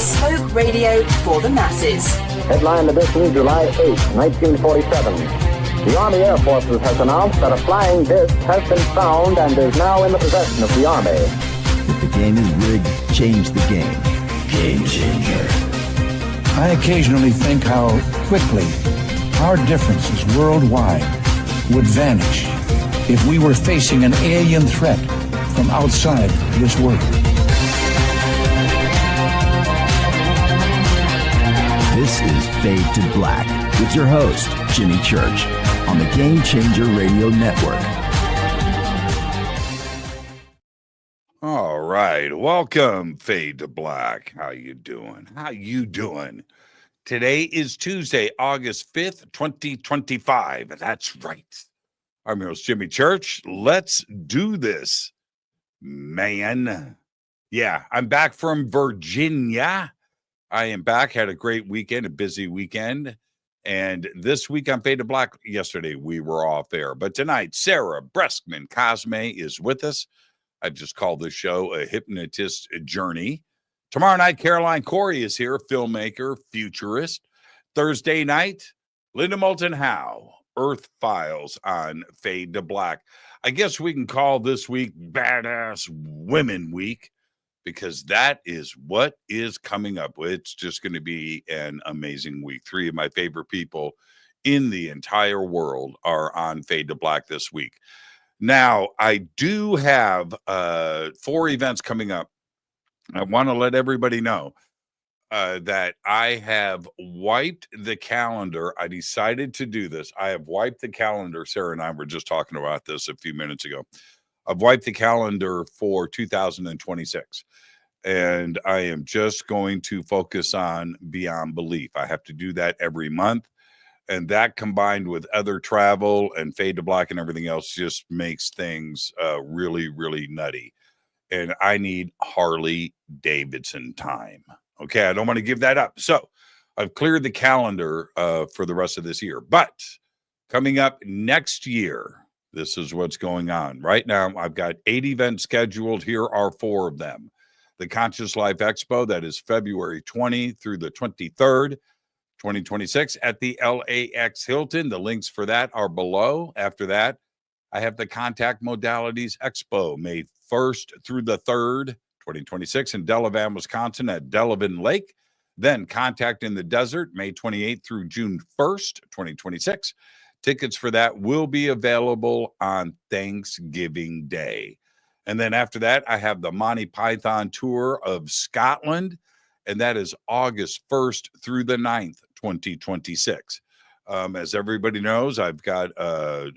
bespoke radio for the masses. Headline edition, July 8, 1947. The Army Air Forces has announced that a flying disc has been found and is now in the possession of the Army. If the game is rigged, change the game. Game changer. I occasionally think how quickly our differences worldwide would vanish if we were facing an alien threat from outside this world. This is Fade to Black with your host, Jimmy Church, on the Game Changer Radio Network. All right, welcome, Fade to Black. How you doing? Today is Tuesday, August 5th, 2025. That's right. I'm your host, Jimmy Church. Let's do this, man. Yeah, I'm back from Virginia. I am back, had a great weekend, a busy weekend. And this week on Fade to Black, yesterday we were off air. But tonight, Sarah Breskman Cosme is with us. I've just called this show a hypnotist journey. Tomorrow night, Caroline Corey is here, filmmaker, futurist. Thursday night, Linda Moulton Howe, Earth Files on Fade to Black. I guess we can call this week Badass Women Week, because that is what is coming up. It's just going to be an amazing week. Three of my favorite people in the entire world are on Fade to Black this week. Now, I do have 4 events coming up. I want to let everybody know that I have wiped the calendar. I decided to do this. I have wiped the calendar. Sarah and I were just talking about this a few minutes ago. I've wiped the calendar for 2026. And I am just going to focus on Beyond Belief. I have to do that every month. And that combined with other travel and Fade to Black and everything else just makes things really, really nutty. And I need Harley Davidson time. Okay, I don't want to give that up. So I've cleared the calendar for the rest of this year. But coming up next year, this is what's going on. Right now, I've got 8 events scheduled. Here are 4 of them. The Conscious Life Expo, that is February 20 through the 23rd. 2026 at the LAX Hilton. The links for that are below. After that, I have the Contact Modalities Expo, May 1st through the 3rd, 2026 in Delavan, Wisconsin at Delavan Lake. Then Contact in the Desert, May 28th through June 1st, 2026. Tickets for that will be available on Thanksgiving Day. And then after that, I have the Monty Python Tour of Scotland, and that is August 1st through the 9th, 2026. As everybody knows, I've got a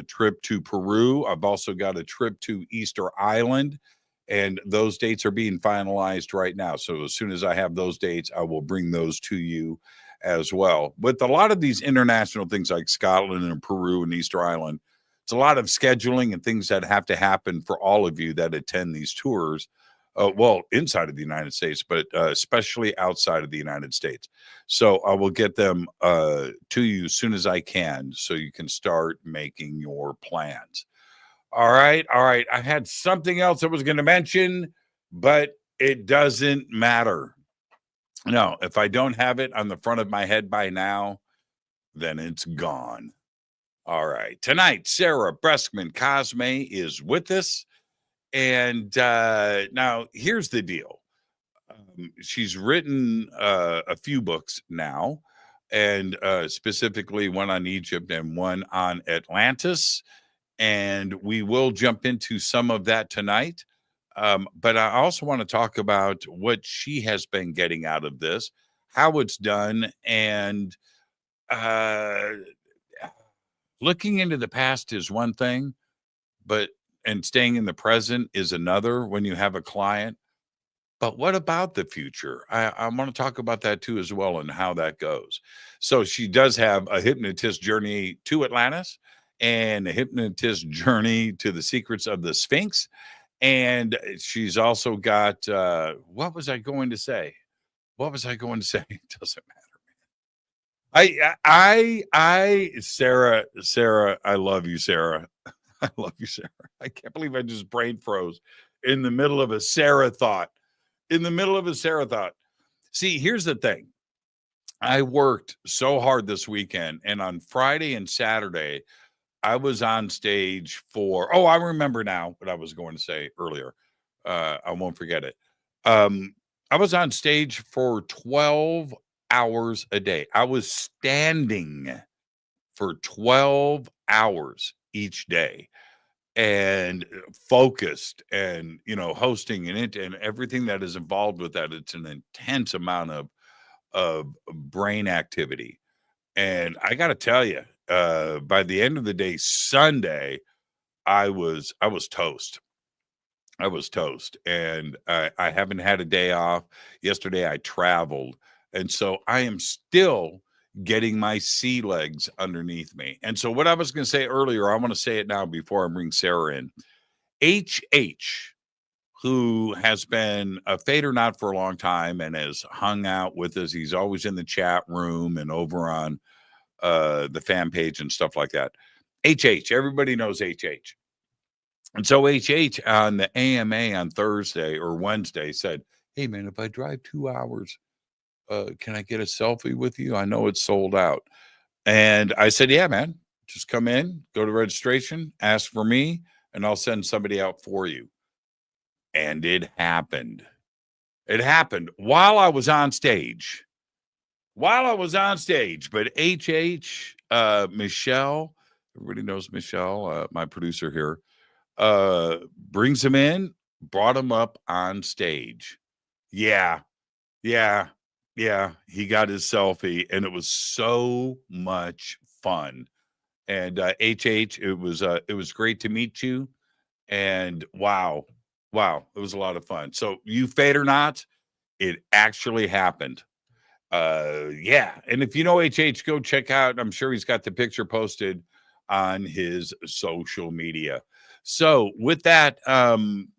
trip to Peru. I've also got a trip to Easter Island, and those dates are being finalized right now. So as soon as I have those dates, I will bring those to you as well. With a lot of these international things like Scotland and Peru and Easter Island, it's a lot of scheduling and things that have to happen for all of you that attend these tours. Well, inside of the United States, but especially outside of the United States. So I will get them to you as soon as I can so you can start making your plans. All right. I had something else I was going to mention, but it doesn't matter. No, if I don't have it on the front of my head by now, then it's gone. All right. Tonight, Sarah Breskman Cosme is with us. And now here's the deal. She's written a few books now, and specifically one on Egypt and one on Atlantis. And we will jump into some of that tonight. But I also want to talk about what she has been getting out of this, how it's done, and looking into the past is one thing, and staying in the present is another when you have a client. But what about the future? I want to talk about that too as well and how that goes. So she does have a hypnotist journey to Atlantis and a hypnotist journey to the secrets of the Sphinx. And she's also got, what was I going to say? It doesn't matter. Sarah, I love you, Sarah. I love you, Sarah. I can't believe I just brain froze in the middle of a Sarah thought. See, here's the thing. I worked so hard this weekend, and on Friday and Saturday, I was on stage for, I remember now what I was going to say earlier. I won't forget it. I was on stage for 12 hours a day. I was standing for 12 hours each day and focused and, hosting and everything that is involved with that. It's an intense amount of brain activity. And I got to tell you, by the end of the day, Sunday, I was toast. I was toast, and I haven't had a day off. Yesterday, I traveled, and so I am still getting my sea legs underneath me. And so, what I was going to say earlier, I want to say it now before I bring Sarah in. HH, who has been a Fade or Not for a long time and has hung out with us. He's always in the chat room and over on the fan page and stuff like that. HH, everybody knows HH. And so HH on the AMA on Thursday or Wednesday said, "Hey man, if I drive 2 hours, can I get a selfie with you? I know it's sold out." And I said, "Yeah, man, just come in, go to registration, ask for me, and I'll send somebody out for you." And it happened. It happened while I was on stage. But HH, Michelle, everybody knows Michelle, my producer here, brings him in, brought him up on stage. Yeah. He got his selfie, and it was so much fun. And HH, it was great to meet you. And wow, it was a lot of fun. So you Fade or Not, it actually happened. And if you know HH, go check out. I'm sure he's got the picture posted on his social media. So with that, I'm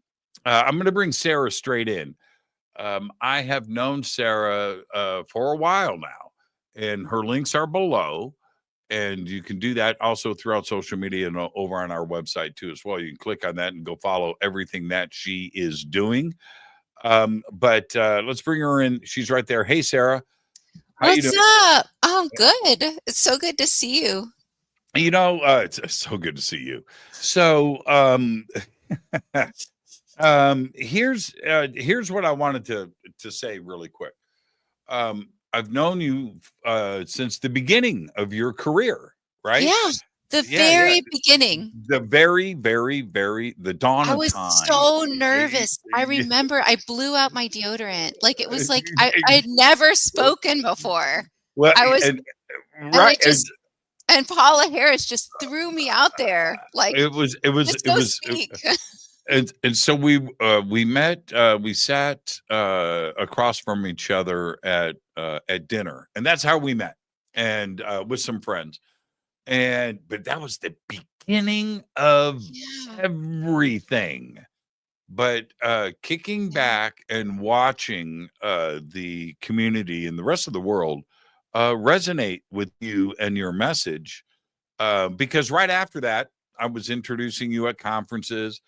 going to bring Sarah straight in. I have known Sarah for a while now, and her links are below. And you can do that also throughout social media and over on our website too as well. You can click on that and go follow everything that she is doing. But let's bring her in. She's right there. Hey, Sarah. What's up? I'm good. It's so good to see you. It's so good to see you. So here's what I wanted to say really quick. I've known you since the beginning of your career, right? Yeah, the very beginning. The very, very, the dawn of time. I was so nervous. I remember I blew out my deodorant. Like it was like I'd never spoken before. Well, I was right. And Paula Harris just threw me out there. Like it was. And so we met. We sat across from each other at dinner, and that's how we met, and with some friends. But that was the beginning of everything. But kicking back and watching the community and the rest of the world resonate with you and your message, because right after that, I was introducing you at conferences.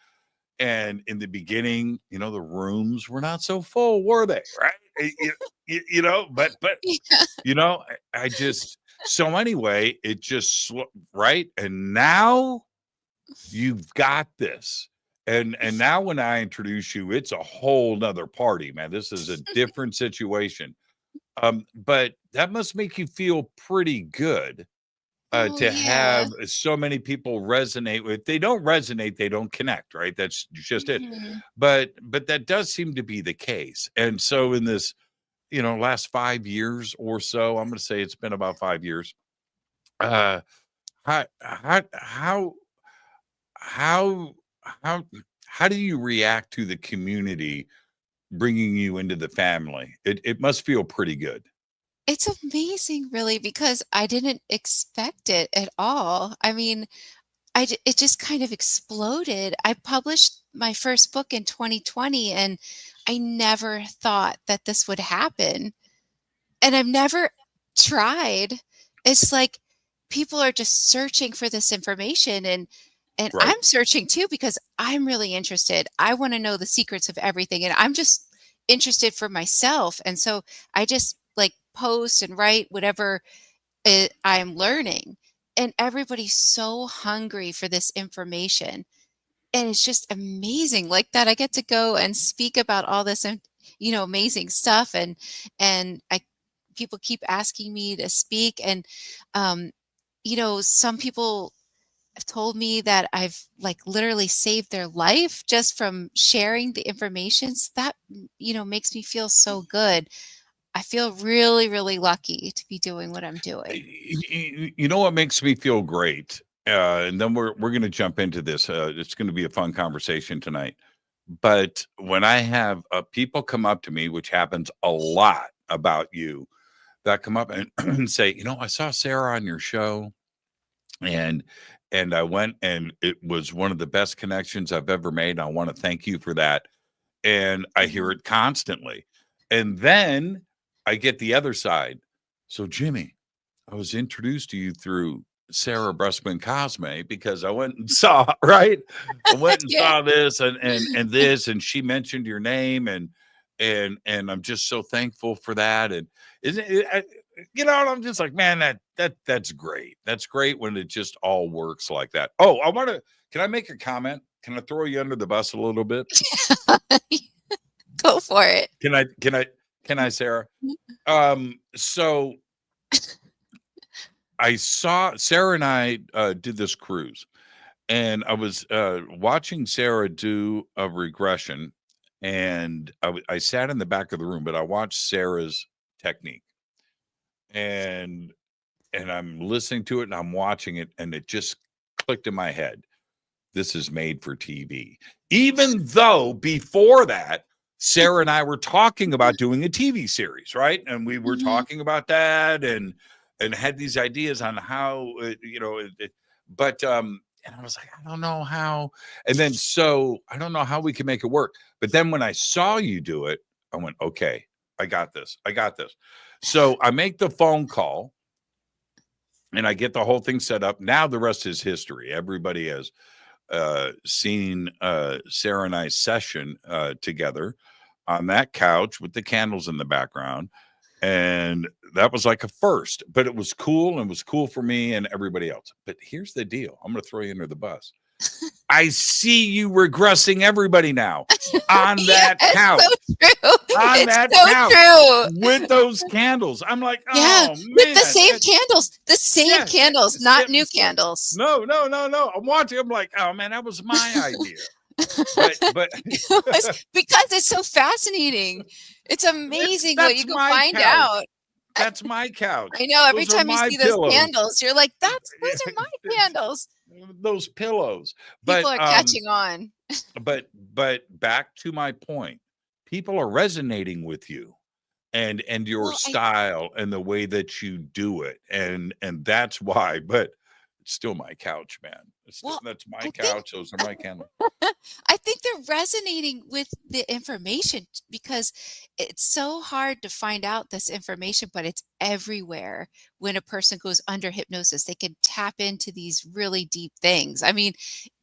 And in the beginning, the rooms were not so full, were they? Right? But I just, so anyway, it just, right? And now you've got this. And now when I introduce you, it's a whole nother party, man. This is a different situation. But that must make you feel pretty good. Have so many people resonate with. If they don't resonate, they don't connect, right? That's just it. But that does seem to be the case. And so in this, last 5 years or so, I'm going to say it's been about 5 years. How do you react to the community bringing you into the family? It must feel pretty good. It's amazing, really, because I didn't expect it at all. I mean, it just kind of exploded. I published my first book in 2020, and I never thought that this would happen. And I've never tried. It's like people are just searching for this information, and Right. I'm searching too because I'm really interested. I want to know the secrets of everything, and I'm just interested for myself. And so I just like post and write whatever I'm learning. And everybody's so hungry for this information. And it's just amazing like that I get to go and speak about all this, amazing stuff. And people keep asking me to speak. And, some people have told me that I've like literally saved their life just from sharing the information. So that, makes me feel so good. I feel really, really lucky to be doing what I'm doing. You know what makes me feel great? And then we're going to jump into this. It's going to be a fun conversation tonight. But when I have people come up to me, which happens a lot about you, that come up and say, I saw Sarah on your show, and I went, and it was one of the best connections I've ever made. I want to thank you for that. And I hear it constantly. And then I get the other side. So, Jimmy, I was introduced to you through Sarah Breskman Cosme because I went and saw, right? I went and saw this and this, and she mentioned your name, and I'm just so thankful for that. And isn't it, I'm just like, man, that's great. That's great when it just all works like that. Oh, can I make a comment? Can I throw you under the bus a little bit? Go for it. Can I, Sarah? So I saw Sarah and I did this cruise, and I was watching Sarah do a regression, and I sat in the back of the room, but I watched Sarah's technique, and I'm listening to it, and I'm watching it, and it just clicked in my head. This is made for TV. Even though before that, Sarah and I were talking about doing a TV series, right? And we were talking about that and had these ideas on how, but and I was like, I don't know how. And then, so I don't know how we can make it work. But then when I saw you do it, I went, okay, I got this. So I make the phone call and I get the whole thing set up. Now the rest is history. Everybody has seen Sarah and I's session together on that couch with the candles in the background, and that was like a first, but it was cool, and it was cool for me and everybody else. But here's the deal, I'm going to throw you under the bus. I see you regressing everybody now on that couch. So true. On that couch true. with those candles. I'm like, oh, man. With the same candles, not new candles. No. I'm watching. I'm like, oh man, that was my idea. But because it's so fascinating. It's amazing what you can find out. That's my couch. I know. Every time you see those candles, you're like, those are my candles. Those pillows. People are catching on. But back to my point, people are resonating with you and your style and the way that you do it. And that's why, but it's still my couch, man. That's my couch. Those are my candles. I think they're resonating with the information because it's so hard to find out this information, but it's everywhere. When a person goes under hypnosis, they can tap into these really deep things. I mean,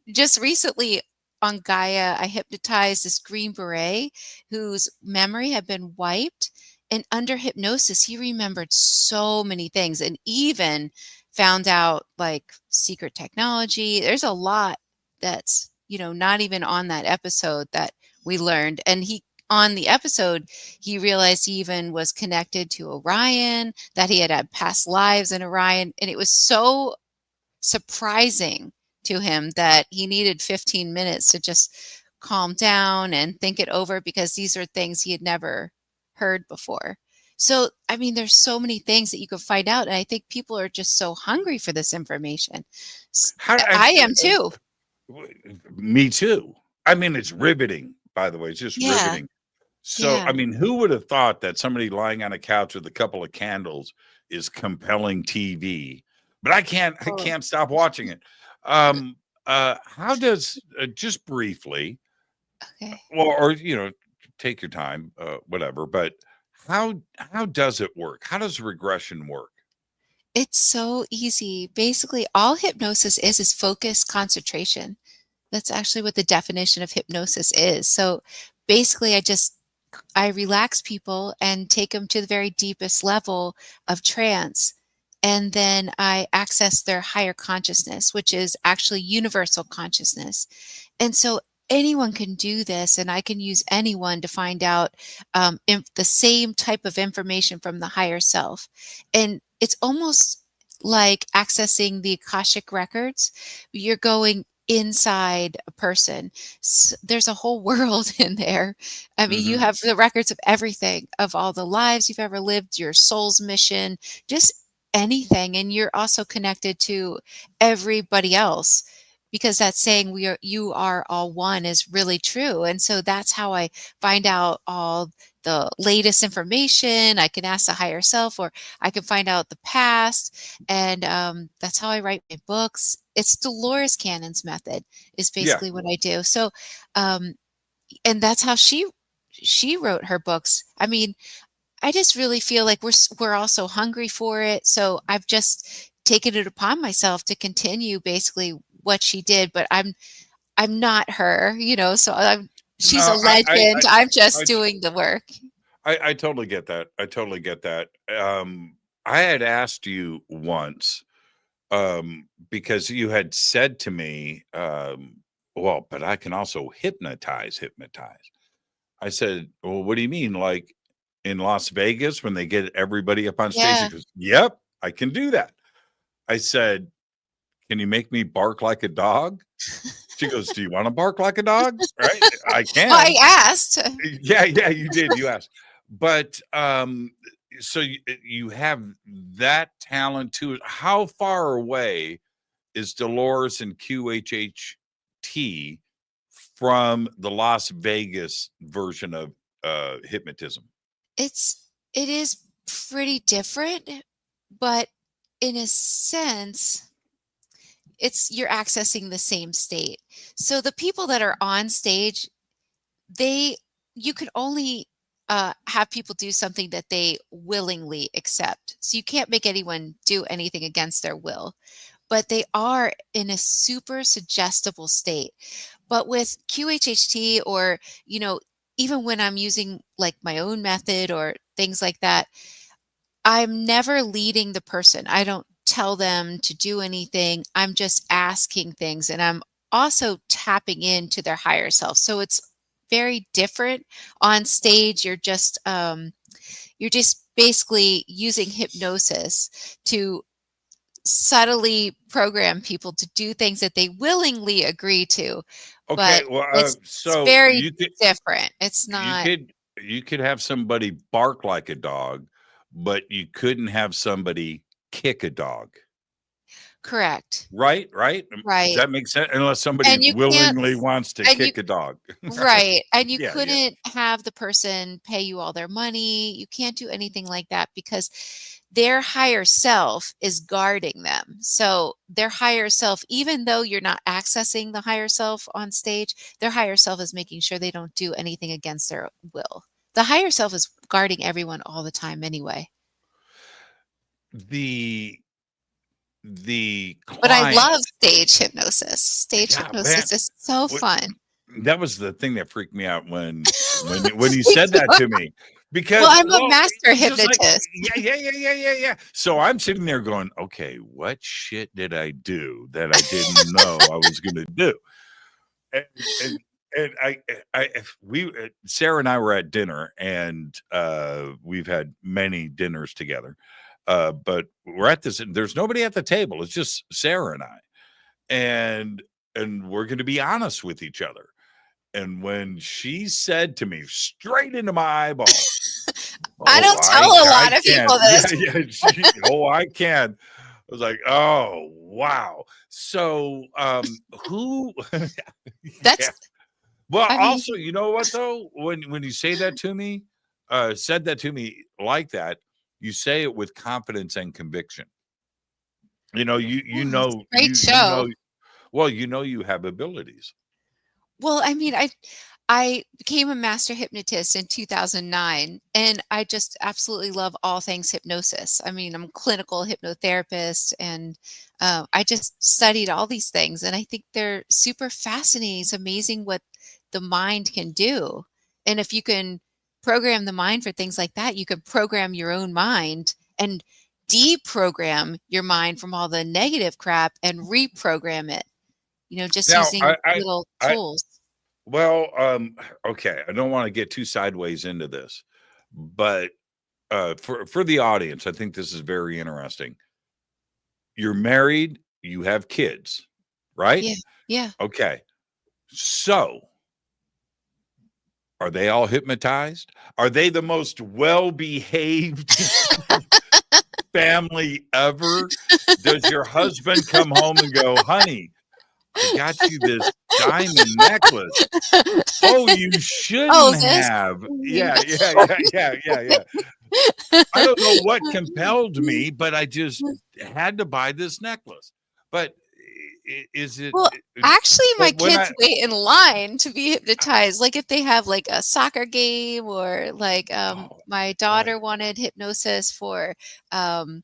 just recently on Gaia, I hypnotized this Green Beret whose memory had been wiped. And under hypnosis, he remembered so many things and even found out like secret technology. There's a lot that's, not even on that episode that we learned. And on the episode, he realized he even was connected to Orion, that he had past lives in Orion. And it was so surprising to him that he needed 15 minutes to just calm down and think it over because these are things he had never heard before. So, I mean, there's so many things that you could find out. And I think people are just so hungry for this information. I am too. Me too. I mean, it's riveting, by the way. It's just riveting. So, I mean, who would have thought that somebody lying on a couch with a couple of candles is compelling TV? But I can't stop watching it. How does, just briefly, or take your time, whatever, but how does it work? How does regression work? It's so easy. Basically, all hypnosis is focus, concentration. That's actually what the definition of hypnosis is. So basically, I just I relax people and take them to the very deepest level of trance. And then I access their higher consciousness, which is actually universal consciousness. And so anyone can do this, and I can use anyone to find out the same type of information from the higher self. And it's almost like accessing the Akashic records. You're going inside a person. So there's a whole world in there. I mean, you have the records of everything, of all the lives you've ever lived, your soul's mission, just anything. And you're also connected to everybody else, because that saying you are all one is really true. And so that's how I find out all the latest information. I can ask the higher self, or I can find out the past. And that's how I write my books. It's Dolores Cannon's method is basically what I do. So, and that's how she wrote her books. I mean, I just really feel like we're all so hungry for it. So I've just taken it upon myself to continue basically what she did, but I'm not her, so she's a legend. I'm just doing the work. I totally get that. I totally get that. I had asked you once, because you had said to me, well, but I can also hypnotize. I said, well, what do you mean? Like in Las Vegas when they get everybody up on stage? Yeah. He goes, yep, I can do that. I said, can you make me bark like a dog? She goes, do you want to bark like a dog? Right? I can. Well, I asked. Yeah, you did. You asked. But so you have that talent too. How far away is Dolores and QHHT from the Las Vegas version of hypnotism? It is pretty different, but in a sense, you're accessing the same state. So the people that are on stage, you can only have people do something that they willingly accept. So you can't make anyone do anything against their will, but they are in a super suggestible state. But with QHHT, or, even when I'm using like my own method or things like that, I'm never leading the person. I don't tell them to do anything. I'm just asking things, and I'm also tapping into their higher self. So it's very different. On stage, you're just basically using hypnosis to subtly program people to do things that they willingly agree to. Okay, But well, it's so very different. It's not. You could have somebody bark like a dog, but you couldn't have somebody kick a dog. Correct. Right? Does that make sense? Unless somebody willingly wants to kick a dog. Right. And you Yeah. couldn't have the person pay you all their money. You can't do anything like that, because their higher self is guarding them. So their higher self, even though you're not accessing the higher self on stage, their higher self is making sure they don't do anything against their will. The higher self is guarding everyone all the time anyway. But I love stage hypnosis. Stage hypnosis is so fun. That was the thing that freaked me out when you said that to me. Because I'm a master hypnotist. Like, yeah. So I'm sitting there going, okay, what shit did I do that I didn't know I was going to do? And Sarah and I were at dinner, and we've had many dinners together. But we're at this, and there's nobody at the table. It's just Sarah and I, and we're going to be honest with each other. And when she said to me straight into my eyeballs, I don't tell a lot of people this. I can. I was like, oh wow. So who? That's. Well, also, you know what though? When you say that to me, said that to me like that, you say it with confidence and conviction. You know, great show. You have abilities. Well, I mean, I became a master hypnotist in 2009, and I just absolutely love all things hypnosis. I mean, I'm a clinical hypnotherapist, and I just studied all these things, and I think they're super fascinating. It's amazing what the mind can do. And if you can program the mind for things like that. You could program your own mind and deprogram your mind from all the negative crap and reprogram it, just Now, using little I tools. well, okay. I don't want to get too sideways into this, but for the audience, I think this is very interesting. You're married, you have kids, right? Yeah. Yeah. Okay. So, are they all hypnotized? Are they the most well-behaved family ever? Does your husband come home and go, honey, I got you this diamond necklace? Oh, you shouldn't have. Yeah. I don't know what compelled me, but I just had to buy this necklace. But is it? Well, actually, my when kids wait in line to be hypnotized. Like if they have like a soccer game, or like my daughter wanted hypnosis for volleyball,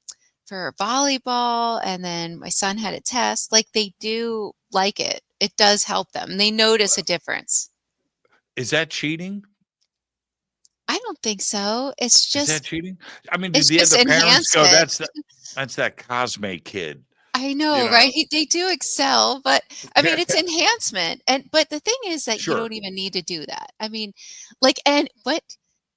and then my son had a test. Like they do like it. It does help them. They notice a difference. Is that cheating? I don't think so. It's Is that just cheating? I mean, it's do the just other parents go, enhancement. that's that Cosme kid? I know, right? They do excel, but I mean, it's enhancement. But the thing is that you Sure. don't even need to do that. I mean, but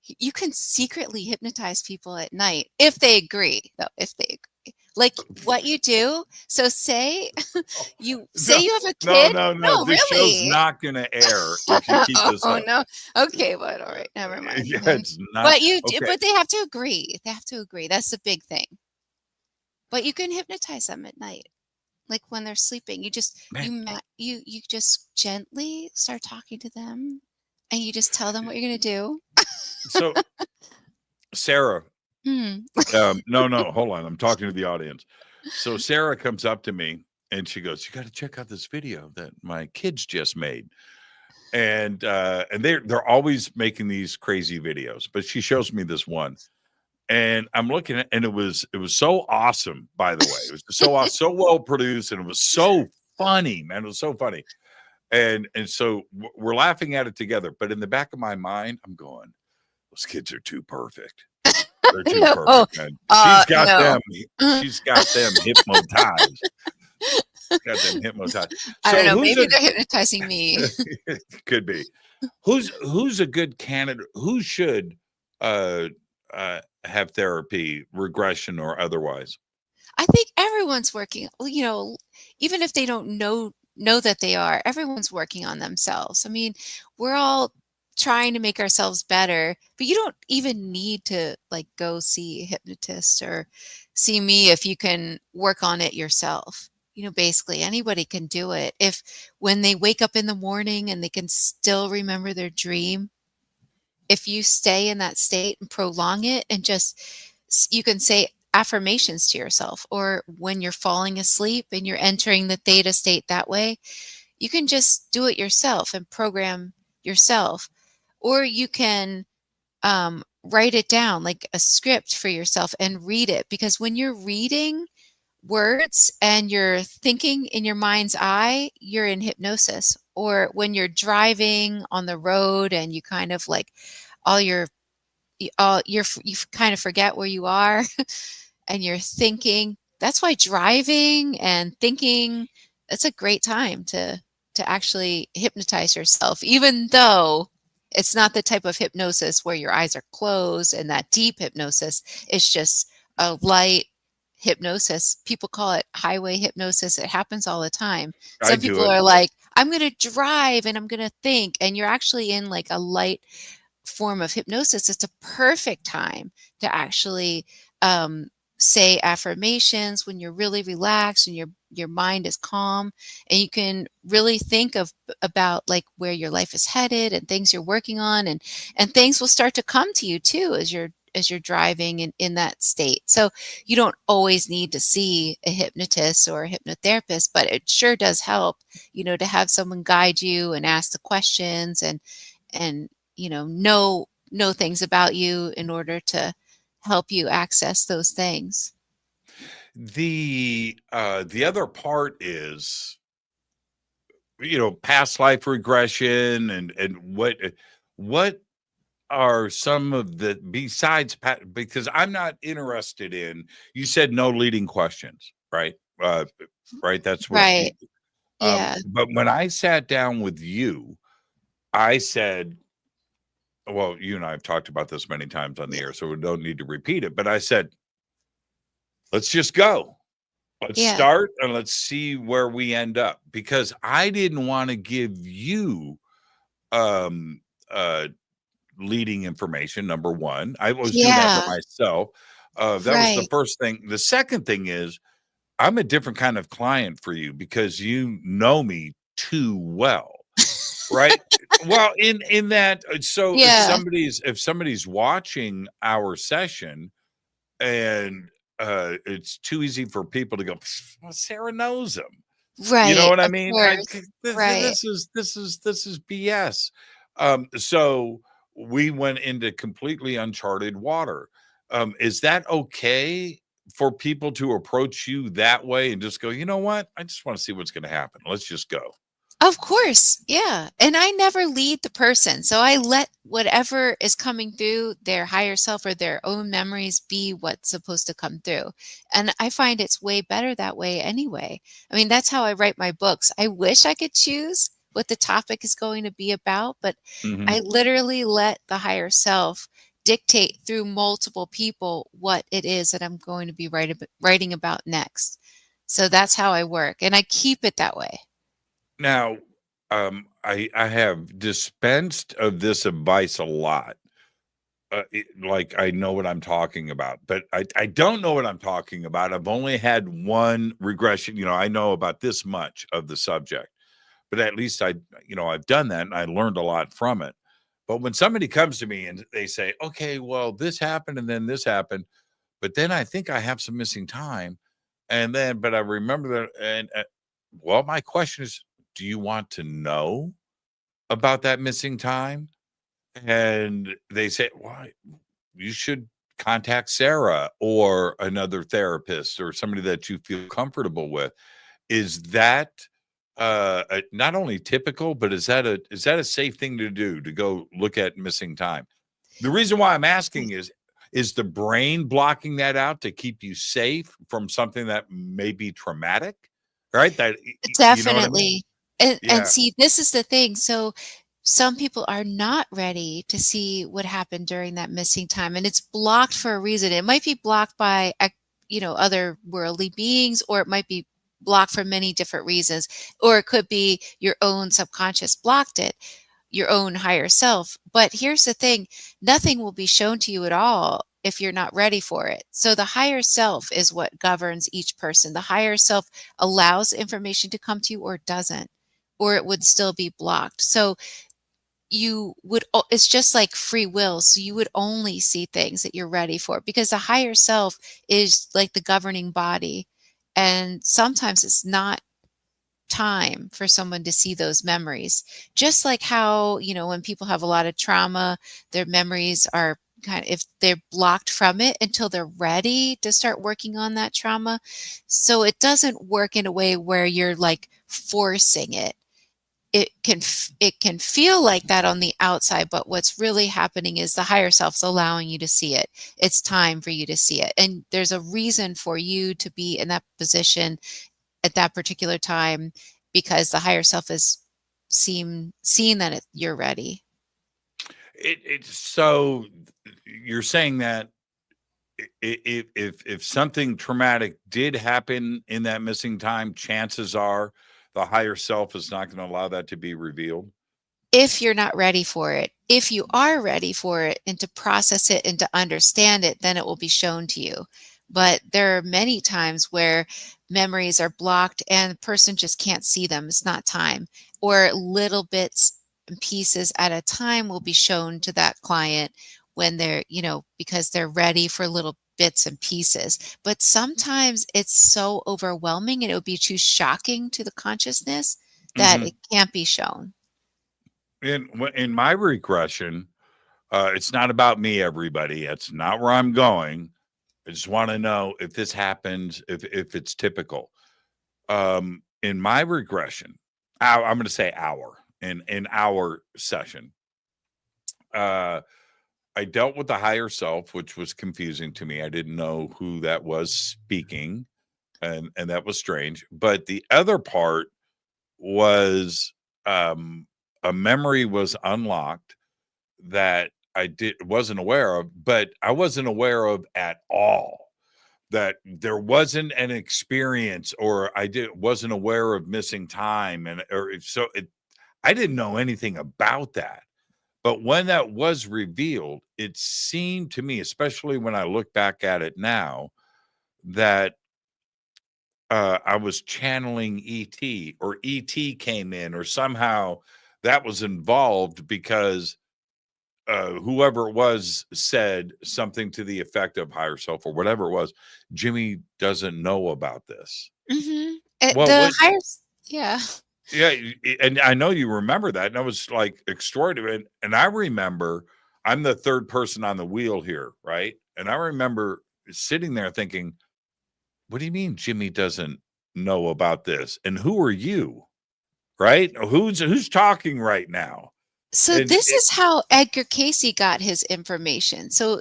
you can secretly hypnotize people at night if they agree, though, if they agree. Like what you do. So say you have a kid. No. This really. show's not going to air if you keep this up. No. Okay, but all right, never mind. Yeah, it's not. But they have to agree. They have to agree. That's the big thing. But you can hypnotize them at night, like when they're sleeping. You just you just gently start talking to them, and you just tell them what you're gonna do. So, Sarah, Hmm. no, hold on. I'm talking to the audience. So Sarah comes up to me and she goes, "You got to check out this video that my kids just made." And they're always making these crazy videos, but she shows me this one. And I'm looking at, and it was so awesome, by the way. It was so awesome, so well produced, and it was so funny, man. It was so funny. And so we're laughing at it together. But in the back of my mind, I'm going, those kids are too perfect. They're too perfect, man. She's got them hypnotized. Got them hypnotized. I don't know. Maybe they're hypnotizing me. Could be. Who's a good candidate? Who should have therapy, regression or otherwise? I think everyone's working, even if they don't know that they are, everyone's working on themselves. I mean, we're all trying to make ourselves better, but you don't even need to like go see a hypnotist or see me if you can work on it yourself. Basically anybody can do it. If when they wake up in the morning and they can still remember their dream, if you stay in that state and prolong it, and you can say affirmations to yourself, or when you're falling asleep and you're entering the theta state that way, you can just do it yourself and program yourself. Or you can write it down like a script for yourself and read it, because when you're reading words and you're thinking in your mind's eye, you're in hypnosis. Or when you're driving on the road and you kind of like you kind of forget where you are and you're thinking. That's why driving and thinking, that's a great time to actually hypnotize yourself, even though it's not the type of hypnosis where your eyes are closed and that deep hypnosis. It's just a light hypnosis. People call it highway hypnosis. It happens all the time. Some people are like, I'm going to drive and I'm going to think, and you're actually in like a light form of hypnosis. It's a perfect time to actually say affirmations when you're really relaxed and your mind is calm, and you can really think about like where your life is headed and things you're working on, and things will start to come to you too as you're driving in that state. So you don't always need to see a hypnotist or a hypnotherapist, but it sure does help, to have someone guide you and ask the questions and know things about you in order to help you access those things. The other part is, past life regression and what are some of the, besides because I'm not interested in, you said no leading questions, right? Right. That's what you, Right. Yeah. but when I sat down with you, I said, well, you and I have talked about this many times on the air, so we don't need to repeat it. But I said, let's just go. Let's Yeah. start and let's see where we end up, because I didn't want to give you um leading information. Number one, I was doing that for Yeah. myself. That was the Right. first thing. The second thing is, I'm a different kind of client for you because you know me too well, right? Well, in that, so Yeah. if somebody's watching our session and it's too easy for people to go, well, Sarah knows him. You know Right. what I Of mean? course. Right. This is BS. So we went into completely uncharted water. Is that okay for people to approach you that way and just go, you know what? I just want to see what's going to happen. Let's just go. Of course. Yeah. And I never lead the person. So I let whatever is coming through their higher self or their own memories be what's supposed to come through. And I find it's way better that way anyway. I mean, that's how I write my books. I wish I could choose what the topic is going to be about, but Mhm. I literally let the higher self dictate through multiple people what it is that I'm going to be writing about next. So that's how I work. And I keep it that way. Now, I have dispensed of this advice a lot. Like I know what I'm talking about, but I don't know what I'm talking about. I've only had one regression. You know, I know about this much of the subject, but at least I've done that and I learned a lot from it. But when somebody comes to me and they say, okay, well, this happened and then this happened, but then I think I have some missing time. And then, but I remember that. And well, my question is, do you want to know about that missing time? And they say, why? You should contact Sarah or another therapist or somebody that you feel comfortable with. Is that not only typical, but is that a safe thing to do, to go look at missing time? The reason why I'm asking is the brain blocking that out to keep you safe from something that may be traumatic, right? That you know what I mean? Definitely. And Yeah. see, this is the thing. So some people are not ready to see what happened during that missing time, and it's blocked for a reason. It might be blocked by, other worldly beings, or it might be blocked for many different reasons, or it could be your own subconscious blocked it, your own higher self. But here's the thing, nothing will be shown to you at all if you're not ready for it. So the higher self is what governs each person. The higher self allows information to come to you or doesn't, or it would still be blocked. So it's just like free will. So you would only see things that you're ready for, because the higher self is like the governing body. And sometimes it's not time for someone to see those memories. Just like how, when people have a lot of trauma, their memories are if they're blocked from it until they're ready to start working on that trauma. So it doesn't work in a way where you're like forcing it. It can feel like that on the outside, but what's really happening is the higher self's allowing you to see it. It's time for you to see it. And there's a reason for you to be in that position at that particular time, because the higher self is seeing that you're ready. It's so you're saying that if something traumatic did happen in that missing time, chances are the higher self is not going to allow that to be revealed. If you're not ready for it. If you are ready for it and to process it and to understand it, then it will be shown to you. But there are many times where memories are blocked and the person just can't see them. It's not time. Or little bits and pieces at a time will be shown to that client when they're, because they're ready for little bits and pieces. But sometimes it's so overwhelming and it would be too shocking to the consciousness that Mhm. it can't be shown. In my regression, it's not about me, everybody. It's not where I'm going. I just want to know if this happens, if it's typical. In my regression, I'm going to say in our session, I dealt with the higher self, which was confusing to me. I didn't know who that was speaking, and that was strange. But the other part was a memory was unlocked that I wasn't aware of, but I wasn't aware of at all. That there wasn't an experience, or wasn't aware of missing time, I didn't know anything about that. But when that was revealed, it seemed to me, especially when I look back at it now, that I was channeling ET, or ET came in, or somehow that was involved, because whoever it was said something to the effect of higher self, or whatever it was. Jimmy doesn't know about this. Mm-hmm. Well, The what? higher, yeah. Yeah, and I know you remember that, and I was like extraordinary. And I remember I'm the third person on the wheel here, right? And I remember sitting there thinking, "What do you mean Jimmy doesn't know about this? And who are you, right? Who's talking right now?" So And this is how Edgar Casey got his information. So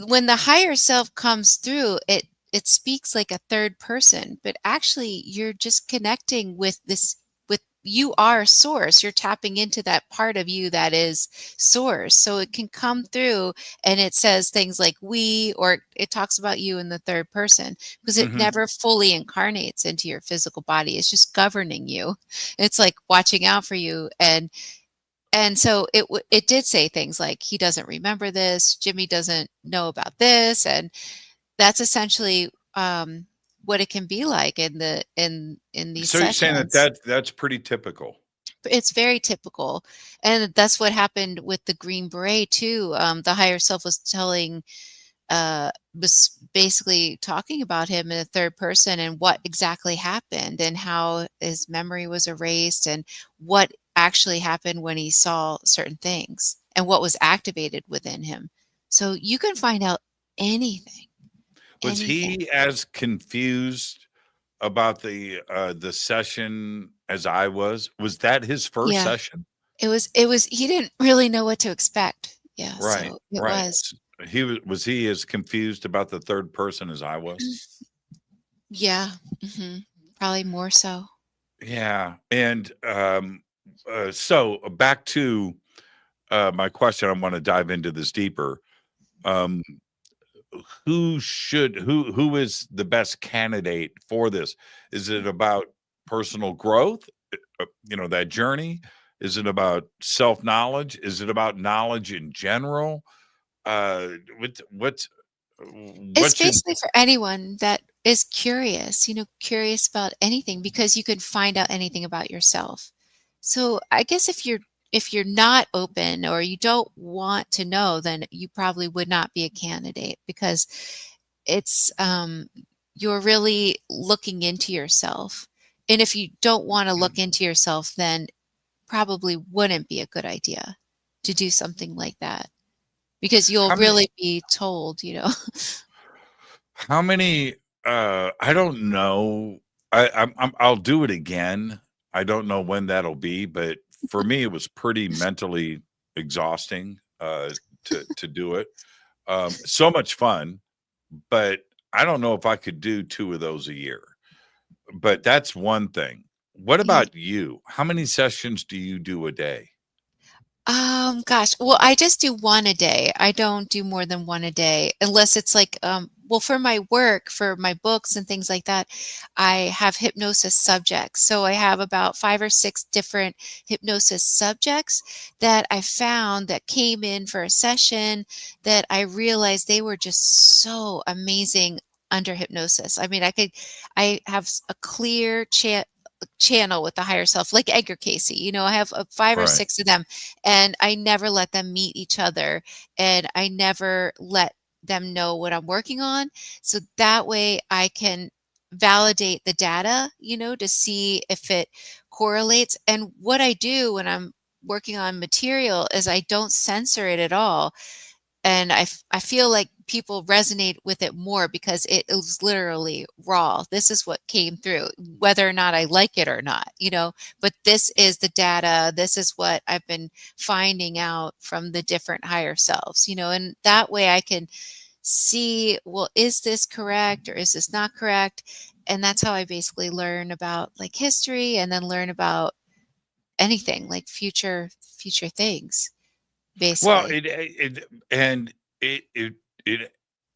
when the higher self comes through, it speaks like a third person, but actually you're just connecting with this, with you are source. You're tapping into that part of you that is source. So it can come through and it says things like we, or it talks about you in the third person, because it Mhm. never fully incarnates into your physical body. It's just governing you. It's like watching out for you. And so it did say things like, he doesn't remember this, Jimmy doesn't know about this, and that's essentially what it can be like in these So you're saying sessions. that's pretty typical. It's very typical, and that's what happened with the Green Beret too. The higher self was basically talking about him in the third person, and what exactly happened, and how his memory was erased, and what actually happened when he saw certain things, and what was activated within him. So you can find out anything, Was anything. he as confused about the session as I was? Was that his first Yeah, session? it was he didn't really know what to expect. Yeah, Right, so it right. was. Was he as confused about the third person as I was? Yeah, probably more so. Yeah, and so back to my question. I want to dive into this deeper. Um, who is the best candidate for this? Is it about personal growth? That journey? Is it about self-knowledge? Is it about knowledge in general? Uh, It's what should basically for anyone that is curious, curious about anything, because you can find out anything about yourself. So I guess if you're not open, or you don't want to know, then you probably would not be a candidate, because it's you're really looking into yourself. And if you don't want to look into yourself, then probably wouldn't be a good idea to do something like that, because you'll how many really be told. how many I don't know. I'll do it again. I don't know when that'll be, but for me it was pretty mentally exhausting to do it. So much fun, but I don't know if I could do 2 of those a year. But that's one thing. What Yeah. about you? How many sessions do you do a day? Gosh, well, I just do one a day. I don't do more than one a day, unless it's like, well, for my work, for my books and things like that, I have hypnosis subjects. So I have about 5 or 6 different hypnosis subjects that I found that came in for a session, that I realized they were just so amazing under hypnosis. I mean, I have a clear channel with the higher self, like Edgar Casey. I have 5 or 6 of them, and I never let them meet each other, and I never let them know what I'm working on. So that way I can validate the data, to see if it correlates. And what I do when I'm working on material is I don't censor it at all. And I feel like people resonate with it more because it was literally raw. This is what came through, whether or not I like it or not, but this is the data. This is what I've been finding out from the different higher selves, and that way I can see, well, is this correct or is this not correct? And that's how I basically learn about like history, and then learn about anything like future things, Well, basically. it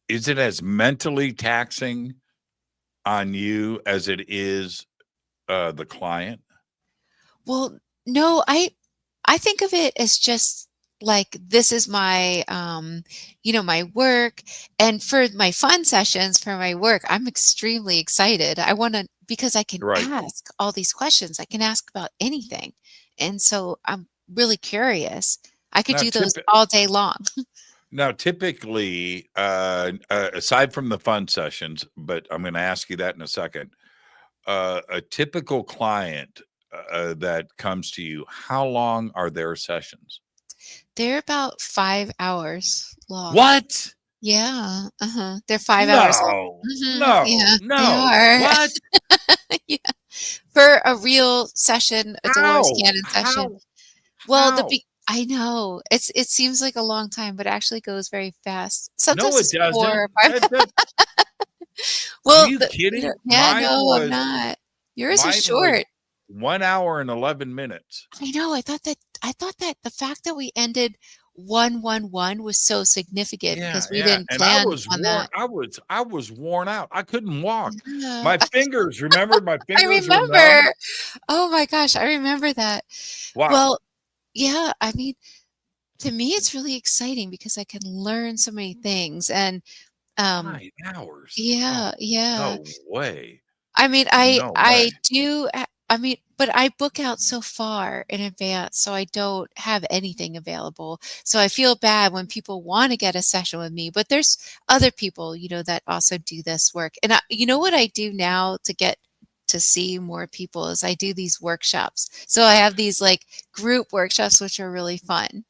is it as mentally taxing on you as it is the client? Well, no, I think of it as just like, this is my my work. And for my fun sessions for my work, I'm extremely excited. I want to, because I can Right. ask all these questions. I can ask about anything. And so I'm really curious. I could Now, do those all day long. Now, typically, aside from the fun sessions, but I'm going to ask you that in a second, a typical client that comes to you, how long are their sessions? They're about 5 hours long. What? Yeah. They're 5 hours long. No, Yeah, no. they are. What? Yeah. For a real session, a Dolores How? Cannon session. Well, I know it seems like a long time, but it actually goes very fast. Sometimes No, it it's doesn't. 4 or 5. Well, Are you kidding? yeah, Mine no, I'm was not. Yours was mine was short. 1 hour and 11 minutes. I know. I thought that the fact that we ended 111 was so significant Yeah, because we yeah. didn't And I plan was on worn. that. I was worn out. I couldn't walk. Yeah. My fingers, remember, my I fingers were numb. remember. Oh my gosh, I remember that. Wow. Well, yeah, I mean, to me, it's really exciting because I can learn so many things. And 5 hours. yeah, Oh, yeah. no way. I mean, No way. but I book out so far in advance, so I don't have anything available. So I feel bad when people want to get a session with me, but there's other people, that also do this work. And you know what I do now to get to see more people is I do these workshops. So I have these like group workshops, which are really fun.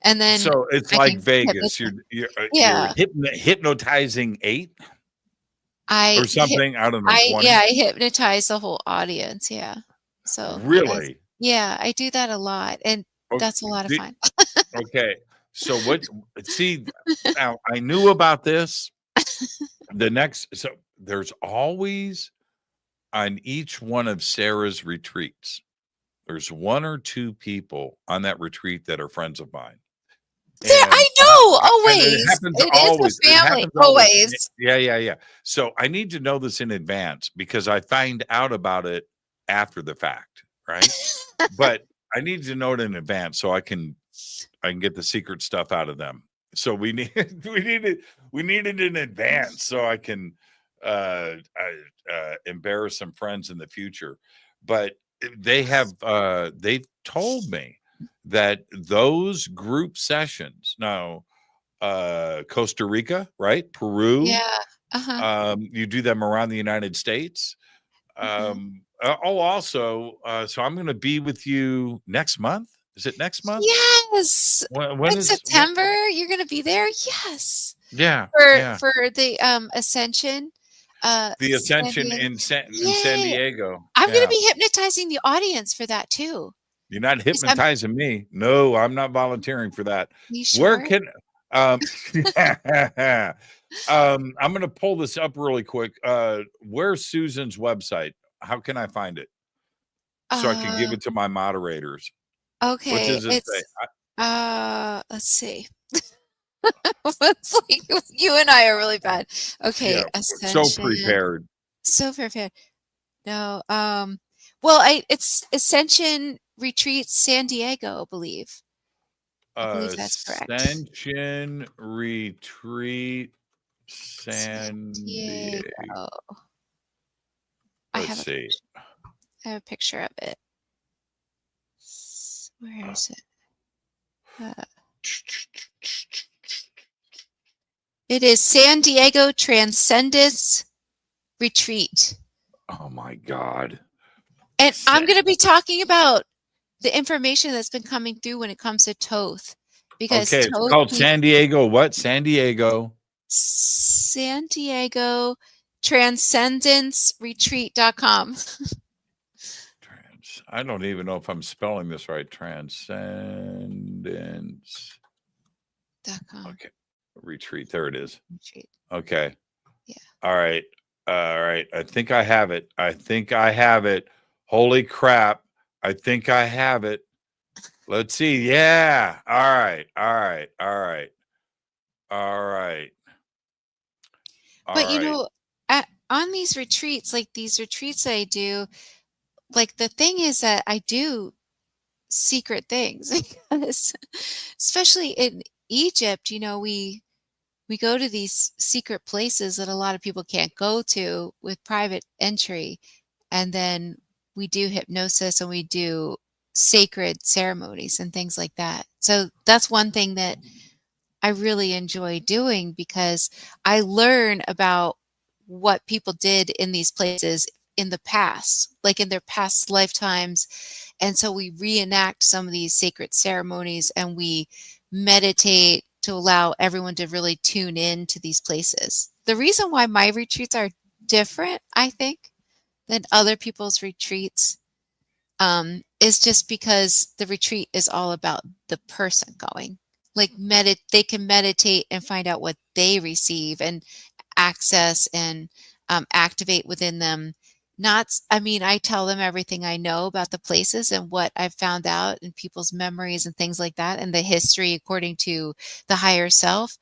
And then So it's I like can Vegas. hypnotize. You're Yeah. hypnotizing 8 I or hip something. I don't know, 20. I hypnotize the whole audience, yeah. So, Really? yeah, I do that a lot, and Okay. that's a lot of fun. Okay. So see, now I knew about this. So there's always on each one of Sarah's retreats, there's 1 or 2 people on that retreat that are friends of mine. I know, And always. it happens It always. is a It family, happens always. Yeah. So I need to know this in advance because I find out about it after the fact, right? But I need to know it in advance so I can get the secret stuff out of them. So we need it in advance so I can embarrass some friends in the future. But they've told me that those group sessions now, Costa Rica, right? Peru. Yeah. You do them around the United States. Also, so I'm going to be with you next month. Is it next month? Yes. When In September, you're gonna be there? Yes. Yeah. For the Ascension. The Ascension in San Diego. I'm gonna be hypnotizing the audience for that too. You're not hypnotizing me. No, I'm not volunteering for that. You sure? Where can I'm going to pull this up really quick. Where's Susan's website? How can I find it? So I can give it to my moderators. Okay. What does it say? Let's see. It's like you and I are really bad. Okay. Yeah, Ascension. so prepared. So prepared. No. Well, it's Ascension Retreat San Diego, I believe. I believe that's correct. Ascension Retreat San Diego. Let's see. I have a picture of it. Where is it? It is San Diego Transcendence Retreat. Oh my God. And I'm going to be talking about the information that's been coming through when it comes to Thoth because Okay, it's called totally San Diego. What? San Diego. San Diego transcendenceretreat.com. I don't even know if I'm spelling this right. Transcendence. .com. Okay. Retreat. There it is. Retreat. Okay. Yeah. All right. All right. I think I have it. Holy crap. I think I have it. Let's see. Yeah. All right. But on these retreats, like these retreats I do, like the thing is that I do secret things because especially in Egypt, we go to these secret places that a lot of people can't go to with private entry. And then we do hypnosis and we do sacred ceremonies and things like that. So that's one thing that I really enjoy doing because I learn about what people did in these places in the past, like in their past lifetimes. And so we reenact some of these sacred ceremonies and we meditate to allow everyone to really tune in to these places. The reason why my retreats are different, I think, than other people's retreats is just because the retreat is all about the person going. Like they can meditate and find out what they receive and access and activate within them. I tell them everything I know about the places and what I've found out in people's memories and things like that and the history according to the higher self.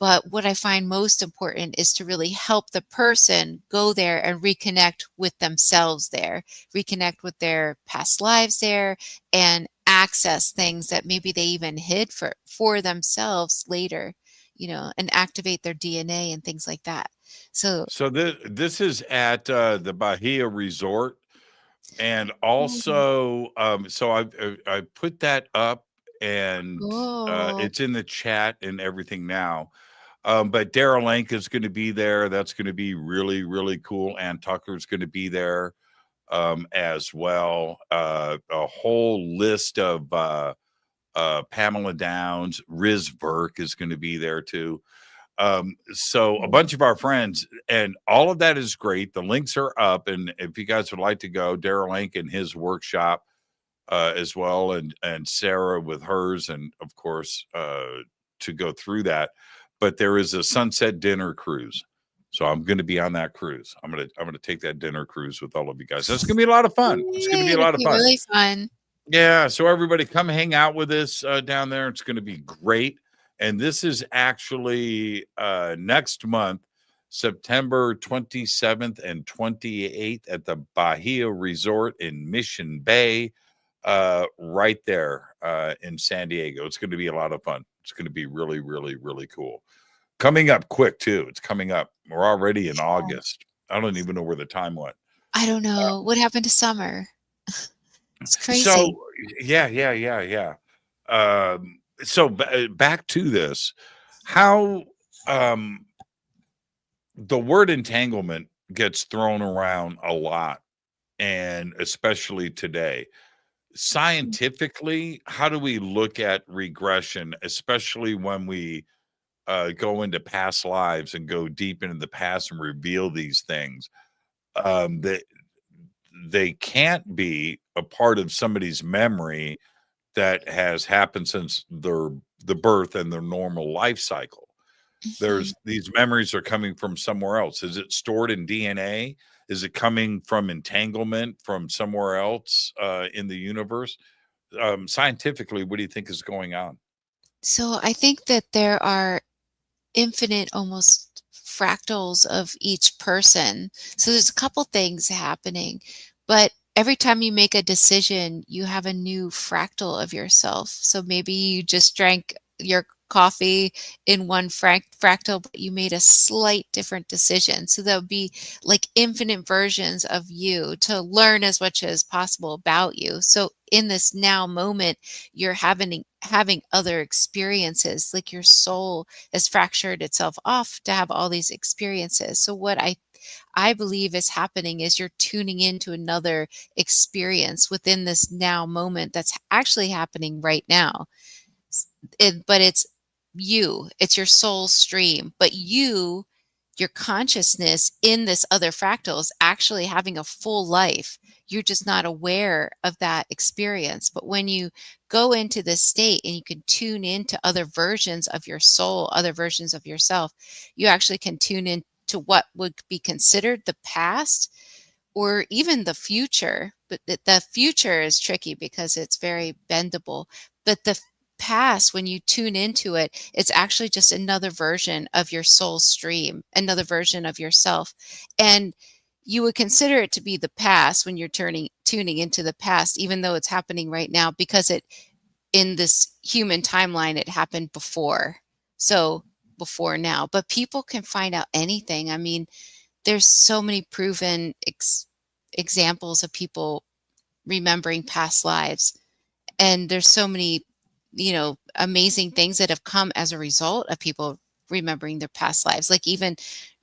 But what I find most important is to really help the person go there and reconnect with themselves there, reconnect with their past lives there, and access things that maybe they even hid for themselves later, and activate their DNA and things like that. So this is at the Bahia Resort. And also, so I put that up and cool. it's in the chat and everything now. But Daryl Link is going to be there. That's going to be really, really cool. Ann Tucker is going to be there as well. A whole list of Pamela Downs, Riz Burke is going to be there too. So a bunch of our friends, and all of that is great. The links are up, and if you guys would like to go, Daryl Link and his workshop as well, and Sarah with hers, and of course to go through that. But there is a sunset dinner cruise, so I'm going to be on that cruise. I'm gonna take that dinner cruise with all of you guys. That's going to be a lot of fun. It's going to be a lot of fun. Really fun. Yeah. So everybody, come hang out with us down there. It's going to be great. And this is actually next month, September 27th and 28th at the Bahia Resort in Mission Bay, right there in San Diego. It's going to be a lot of fun. It's going to be really, really, really cool. Coming up quick, too. It's coming up. We're already in August. I don't even know where the time went. I don't know. What happened to summer? It's crazy. So, yeah. So back to this, how the word entanglement gets thrown around a lot, and especially today. Scientifically, how do we look at regression, especially when we go into past lives and go deep into the past and reveal these things? That they can't be a part of somebody's memory that has happened since the birth and their normal life cycle. There's these memories are coming from somewhere else. Is it stored in DNA? Is it coming from entanglement from somewhere else in the universe? Scientifically, what do you think is going on? So I think that there are infinite, almost fractals of each person. So there's a couple things happening, but every time you make a decision, you have a new fractal of yourself. So maybe you just drank your coffee in one fractal, but you made a slight different decision. So that would be like infinite versions of you to learn as much as possible about you. So in this now moment, you're having other experiences, like your soul has fractured itself off to have all these experiences. So what I believe is happening is you're tuning into another experience within this now moment that's actually happening right now. But it's it's your soul stream, but your consciousness in this other fractal is actually having a full life. You're just not aware of that experience. But when you go into this state and you can tune into other versions of your soul, other versions of yourself, you actually can tune into what would be considered the past or even the future. But the future is tricky because it's very bendable. But the past, when you tune into it, it's actually just another version of your soul stream, another version of yourself. And you would consider it to be the past when you're tuning into the past, even though it's happening right now, because in this human timeline, it happened before. So before now, but people can find out anything. I mean, there's so many proven examples of people remembering past lives. And there's so many, amazing things that have come as a result of people remembering their past lives. Like even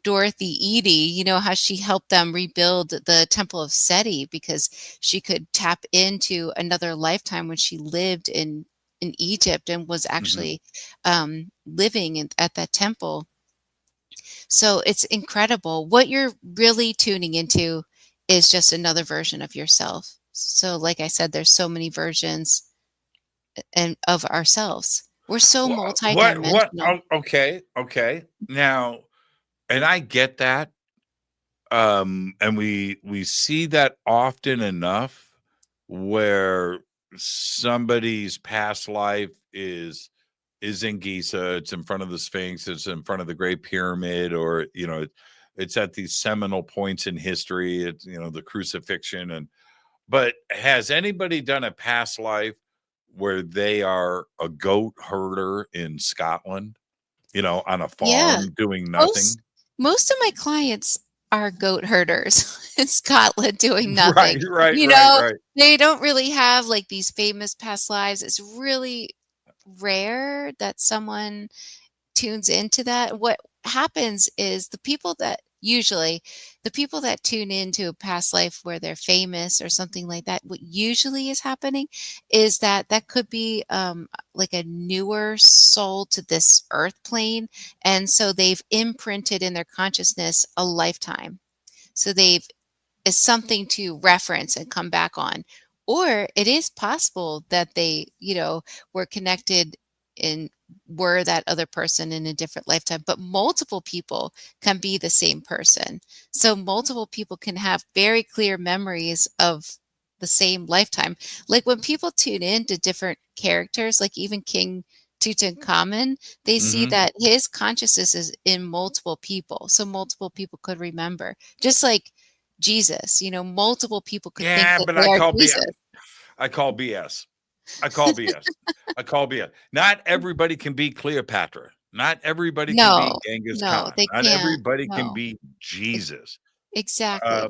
Dorothy Eady, how she helped them rebuild the Temple of Seti because she could tap into another lifetime when she lived in Egypt and was actually living at that temple. So it's incredible. What you're really tuning into is just another version of yourself. So like I said, there's so many versions and of ourselves. We're so multidimensional. Okay. Now, and I get that. And we see that often enough where somebody's past life is in Giza, it's in front of the Sphinx, it's in front of the Great Pyramid, or it's at these seminal points in history. It's the crucifixion. But has anybody done a past life where they are a goat herder in Scotland, on a farm doing nothing? Most of my clients are goat herders in Scotland doing nothing. Right. They don't really have like these famous past lives. It's really rare that someone tunes into that. What happens is the people that tune into a past life where they're famous or something like that, what usually is happening is that could be like a newer soul to this earth plane. And so they've imprinted in their consciousness a lifetime. So is something to reference and come back on. Or it is possible that they, were connected were that other person in a different lifetime, but multiple people can be the same person. So multiple people can have very clear memories of the same lifetime. Like when people tune in to different characters, like even King Tutankhamun, they see that his consciousness is in multiple people. So multiple people could remember. Just like Jesus, multiple people could think that but they are Jesus. I call BS. Not everybody can be Cleopatra. Not everybody can be Genghis Khan. Not everybody can be Jesus. Exactly.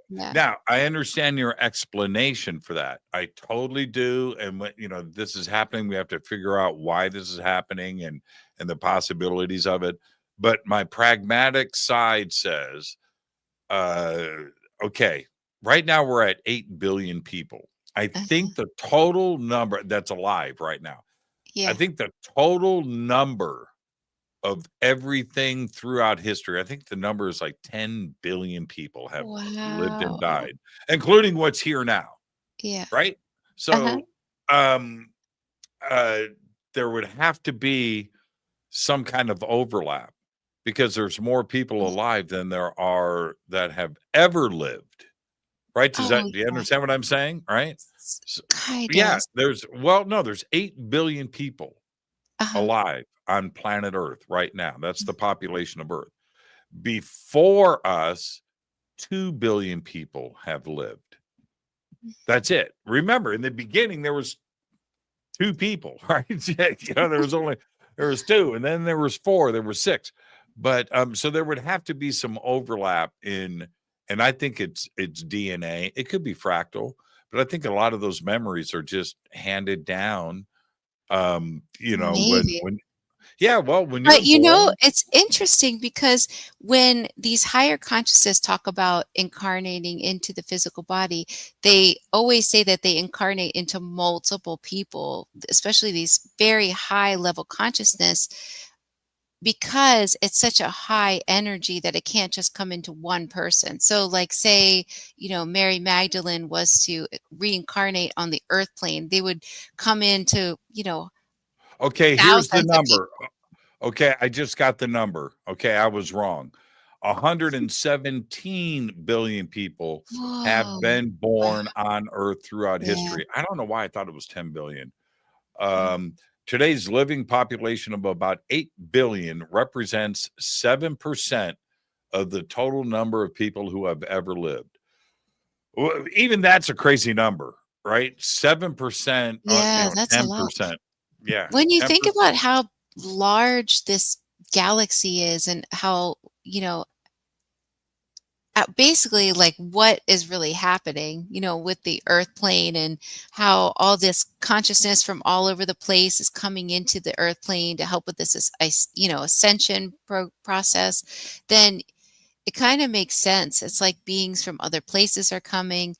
Now, I understand your explanation for that. I totally do. And when this is happening, we have to figure out why this is happening and the possibilities of it. But my pragmatic side says, okay, right now we're at 8 billion people. I think the total number that's alive right now. Yeah. I think the total number of everything throughout history, I think the number is like 10 billion people have lived and died, including what's here now. Yeah. Right. So there would have to be some kind of overlap because there's more people alive than there are that have ever lived. Right? Do you understand what I'm saying? Right? There's 8 billion people alive on planet Earth right now. That's the population of Earth. Before us, 2 billion people have lived. That's it. Remember, in the beginning, there was 2 people, right? there was 2, and then there was 4, there were 6. But so there would have to be some overlap in. And I think it's DNA. It could be fractal, but I think a lot of those memories are just handed down. Maybe. Yeah, well, when you're But born, it's interesting because when these higher consciousness talk about incarnating into the physical body, they always say that they incarnate into multiple people, especially these very high level consciousness, because it's such a high energy that it can't just come into one person. So, like, say, Mary Magdalene was to reincarnate on the earth plane, they would come into, okay, here's the thousands of number. people. Okay, I just got the number. Okay, I was wrong. 117 billion people have Whoa. been Wow. born on Earth throughout Yeah. history. I don't know why I thought it was 10 billion. Mm. Today's living population of about 8 billion represents 7% of the total number of people who have ever lived. Well, even that's a crazy number, right? 7%, Yeah, that's a lot. 10%. Yeah, When you think 10%. about how large this galaxy is and how, basically like what is really happening, with the earth plane and how all this consciousness from all over the place is coming into the earth plane to help with this, ascension process, then it kind of makes sense. It's like beings from other places are coming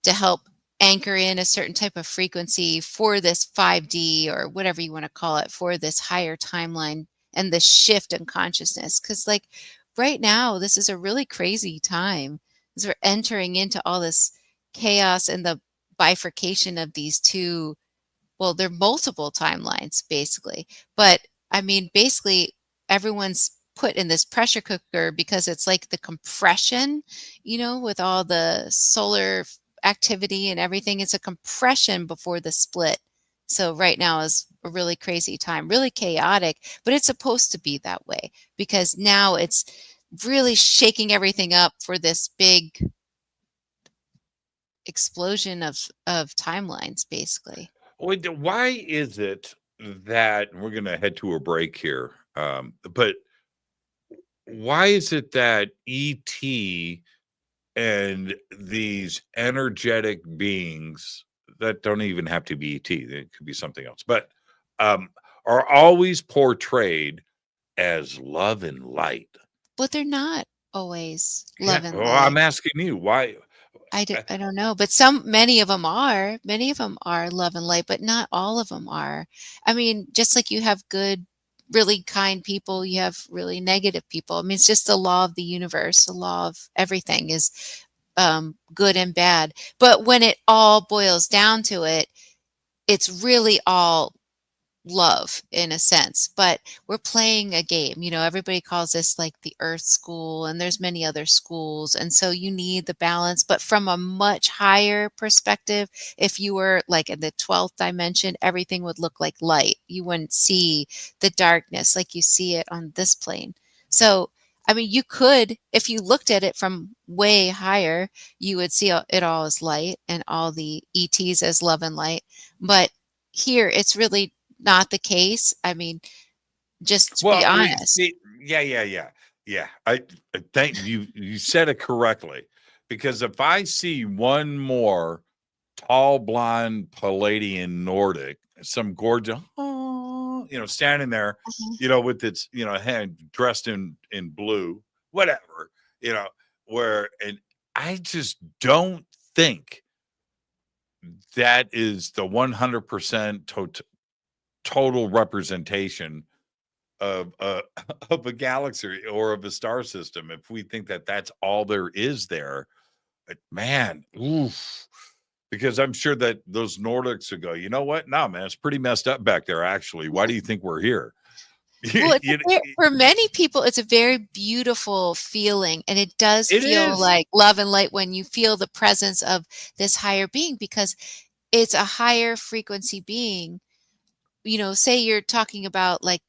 to help anchor in a certain type of frequency for this 5D or whatever you want to call it, for this higher timeline and the shift in consciousness. Because, like, right now, this is a really crazy time as we're entering into all this chaos and the bifurcation of these two. Well, they're multiple timelines, basically. But I mean, basically, everyone's put in this pressure cooker because it's like the compression, with all the solar activity and everything. It's a compression before the split. So right now is a really crazy time, really chaotic, but it's supposed to be that way because now it's really shaking everything up for this big explosion of timelines, basically. Wait, why is it that we're going to head to a break here? But why is it that ET and these energetic beings that don't even have to be ET, it could be something else, but um, are always portrayed as love and light? But they're not always Yeah, love and well, light. I'm asking you why. I don't know, but many of them are. Many of them are love and light, but not all of them are. I mean, just like you have good, really kind people, you have really negative people. I mean, it's just the law of the universe. The law of everything is good and bad. But when it all boils down to it, it's really all love in a sense, but we're playing a game. Everybody calls this like the earth school, and there's many other schools, and so you need the balance. But from a much higher perspective, if you were like in the 12th dimension, everything would look like light. You wouldn't see the darkness like you see it on this plane. So I mean, you could, if you looked at it from way higher, you would see it all as light and all the ETs as love and light. But here it's really not the case. I mean, just to be Well, honest. yeah. I thank you. You said it correctly, because if I see one more tall, blonde, Palladian Nordic, some gorgeous, standing there, Mhm. with its, hand dressed in blue, whatever, where, and I just don't think that is the 100% total representation of of a galaxy or of a star system. If we think that that's all there is there, man, oof. Because I'm sure that those Nordics would go, you know what? No, man, it's pretty messed up back there. Actually, why do you think we're here? Well, You- for many people, it's a very beautiful feeling, and it does it feel is. like love and light when you feel the presence of this higher being because it's a higher frequency being. Say you're talking about like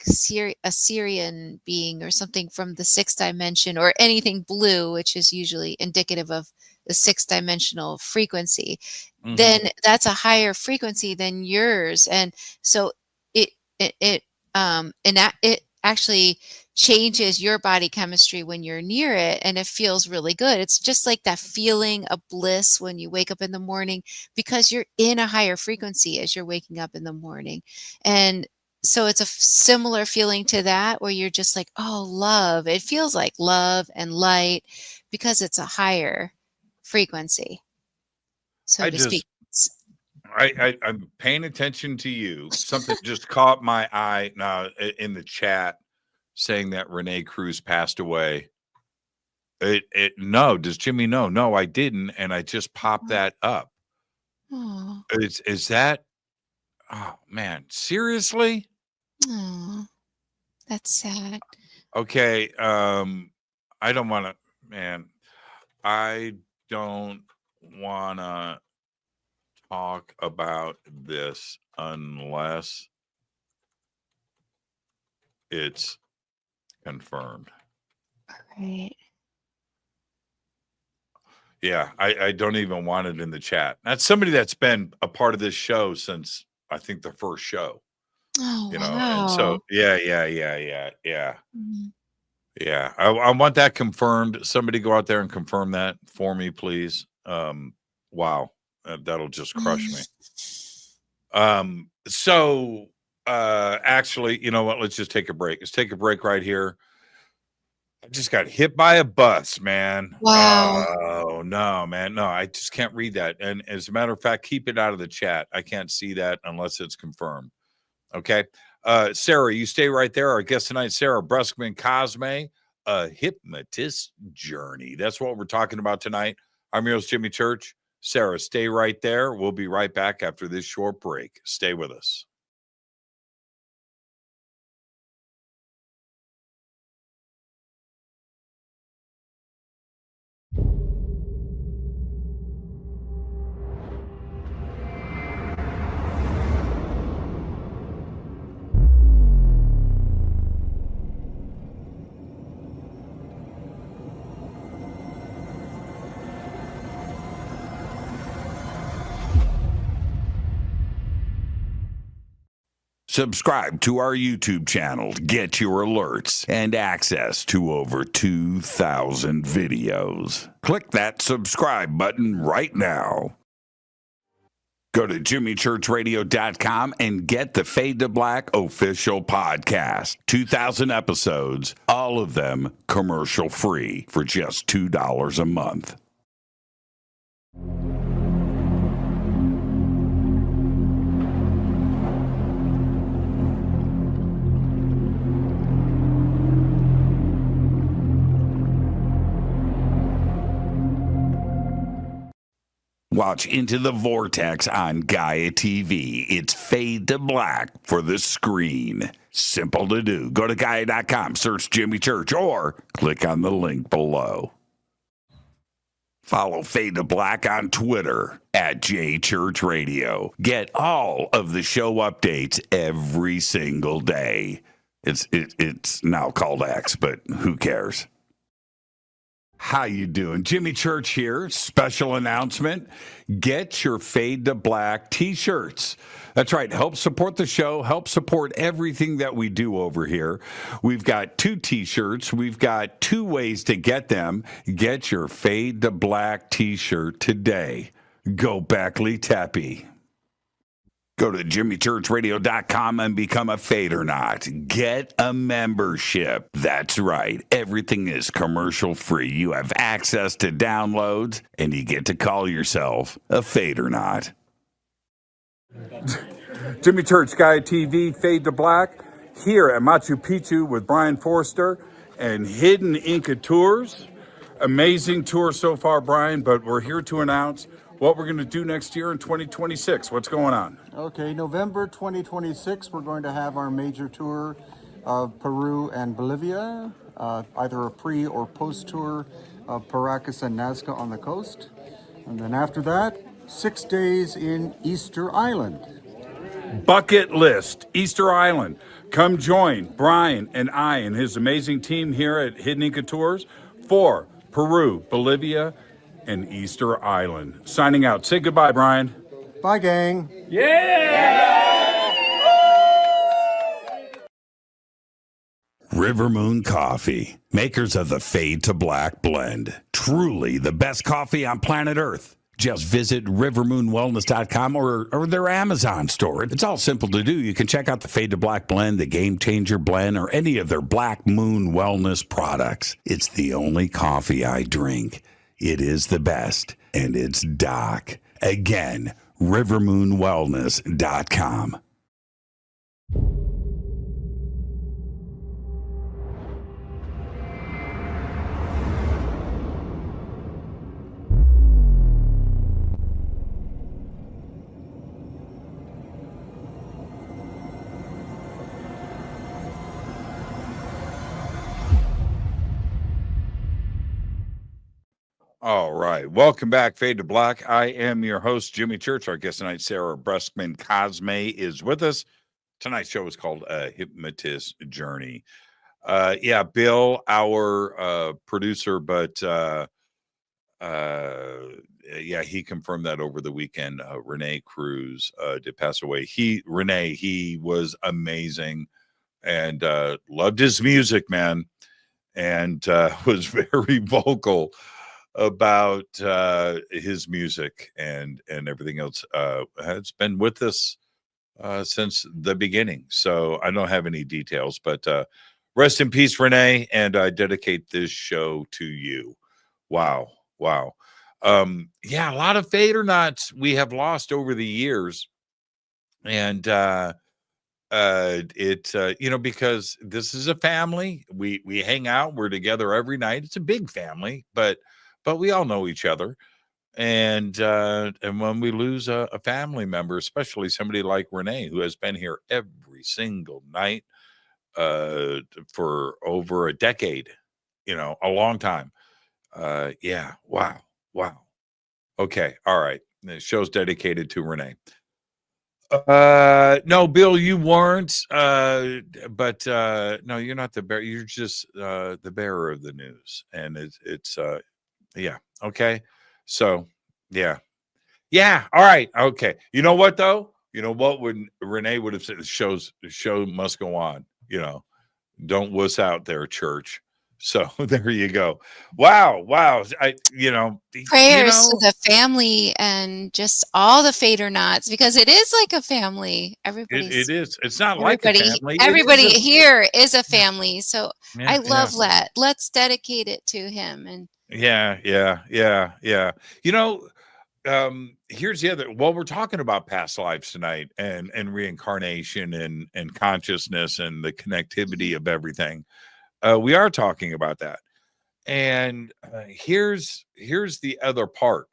a Syrian being or something from the sixth dimension or anything blue, which is usually indicative of the sixth dimensional frequency, Mhm. then that's a higher frequency than yours. And so it actually changes your body chemistry when you're near it, and it feels really good. It's just like that feeling of bliss when you wake up in the morning because you're in a higher frequency as you're waking up in the morning. And So it's a similar feeling to that where you're just like, oh, love. It feels like love and light because it's a higher frequency, so to speak. I'm paying attention to you. Something just caught my eye now in the chat saying that Renee Cruz passed away. No, does Jimmy know? No, I didn't. And I just popped that up. Oh, Is that, oh man, seriously? That's sad. Okay. I don't want to, man, I don't want to talk about this unless it's confirmed. Right. Yeah, I don't even want it in the chat. That's somebody that's been a part of this show since I think the first show. Oh, You know, wow. and so yeah. Mhm. Yeah. I want that confirmed. Somebody go out there and confirm that for me, please. Wow. That'll just crush me. So actually, you know what? Let's just take a break. Let's take a break right here. I just got hit by a bus, man. Wow. Oh no, man. No, I just can't read that. And as a matter of fact, keep it out of the chat. I can't see that unless it's confirmed. Okay. Sarah, you stay right there. Our guest tonight, Sarah Breskman Cosme, a hypnotist journey. That's what we're talking about tonight. I'm your host, Jimmy Church. Sarah, stay right there. We'll be right back after this short break. Stay with us. Subscribe to our YouTube channel to get your alerts and access to over 2,000 videos. Click that subscribe button right now. Go to jimmychurchradio.com and get the Fade to Black official podcast. 2,000 episodes, all of them commercial free for just $2 a month. Watch Into the Vortex on Gaia TV. It's Fade to Black for the screen. Simple to do. Go to Gaia.com, search Jimmy Church, or click on the link below. Follow Fade to Black on Twitter at JChurchRadio. Get all of the show updates every single day. It's now called X, but who cares? How you doing? Jimmy Church here. Special announcement. Get your Fade to Black t-shirts. That's right. Help support the show. Help support everything that we do over here. We've got 2 t-shirts. We've got 2 ways to get them. Get your Fade to Black t-shirt today. Go Backley Tappy. Go to jimmychurchradio.com and become a Fadernaut. Get a membership. That's right. Everything is commercial free. You have access to downloads, and you get to call yourself a Fadernaut. Jimmy Church, Gaia TV, Fade to Black, here at Machu Picchu with Brian Forster and Hidden Inca Tours. Amazing tour so far, Brian, but we're here to announce what we're going to do next year in 2026. What's going on? Okay, November 2026, we're going to have our major tour of Peru and Bolivia, either a pre or post tour of Paracas and Nazca on the coast. And then after that, 6 days in Easter Island. Bucket list, Easter Island. Come join Brian and I and his amazing team here at Hidden Inca Tours for Peru, Bolivia, and Easter Island. Signing out. Say goodbye, Brian. Bye, gang. River Moon Coffee, makers of the Fade to Black blend. Truly the best coffee on planet Earth. Just visit rivermoonwellness.com or their Amazon store. It's all simple to do. You can check out the Fade to Black blend, the Game Changer blend, or any of their Black Moon Wellness products. It's the only coffee I drink. It is the best, and it's Doc. Again, rivermoonwellness.com. All right. Welcome back, Fade to Black. I am your host, Jimmy Church. Our guest tonight, Sarah Breskman Cosme, is with us. Tonight's show is called Hypnotist Journey. Yeah, Bill, our producer, but yeah, he confirmed that over the weekend. Renee Cruz did pass away. Renee, he was amazing and loved his music, man, and was very vocal about his music and everything else. Has been with us since the beginning. So I don't have any details, but rest in peace, Renee, and I dedicate this show to you. Wow. Yeah, a lot of Fadernauts we have lost over the years. And because this is a family. We hang out, we're together every night. It's a big family, but we all know each other. And when we lose a family member, especially somebody like Renee, who has been here every single night for over a decade, a long time. Yeah. Wow. Okay. All right. The show's dedicated to Renee. No, Bill, you weren't. But no, you're not the bearer. You're just the bearer of the news. And it's yeah. Okay. So, yeah. All right. Okay. You know what, though? You know what would Renee would have said? The show must go on. Don't wuss out there, church. So there you go. Wow. Prayers to the family and just all the Fadernauts, because it is like a family. It is. It's not like a family. Everybody here is a family. So yeah, I love that. Let's dedicate it to him. And yeah. Here's the other. Well, we're talking about past lives tonight and reincarnation and consciousness and the connectivity of everything. We are talking about that. And here's the other part.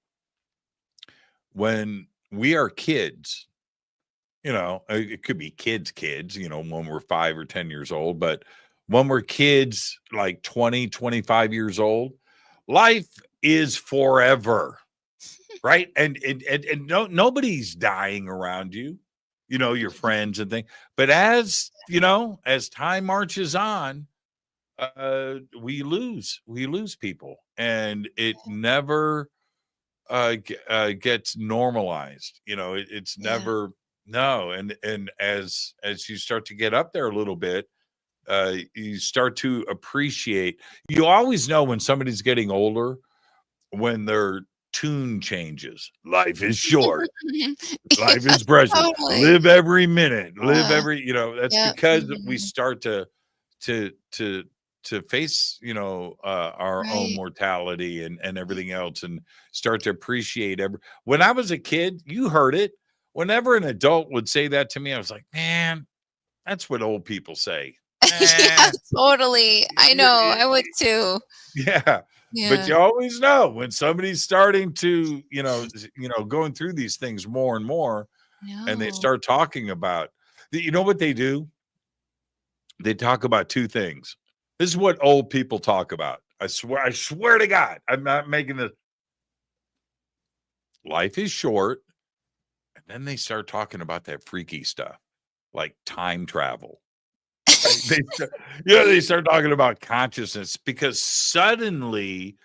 When we are kids, it could be kids, when we're 5 or 10 years old, but when we're kids, like 20, 25 years old, life is forever, right? And nobody's dying around you, your friends and things. But as time marches on, we lose people, and it never gets normalized. It's never and as you start to get up there a little bit, you start to appreciate. You always know when somebody's getting older when their tune changes. Life is short. Life is precious. Totally. Live every minute. Live every. That's because we start to face our own mortality and everything else, and start to appreciate when I was a kid, you heard it. Whenever an adult would say that to me, I was like, man, that's what old people say. Yeah, totally. I know. I would too. Yeah. But you always know when somebody's starting to going through these things more and more, and they start talking about what they do. They talk about two things. This is what old people talk about. I swear to God, I'm not making this. Life is short. And then they start talking about that freaky stuff like time travel. They start talking about consciousness, because suddenly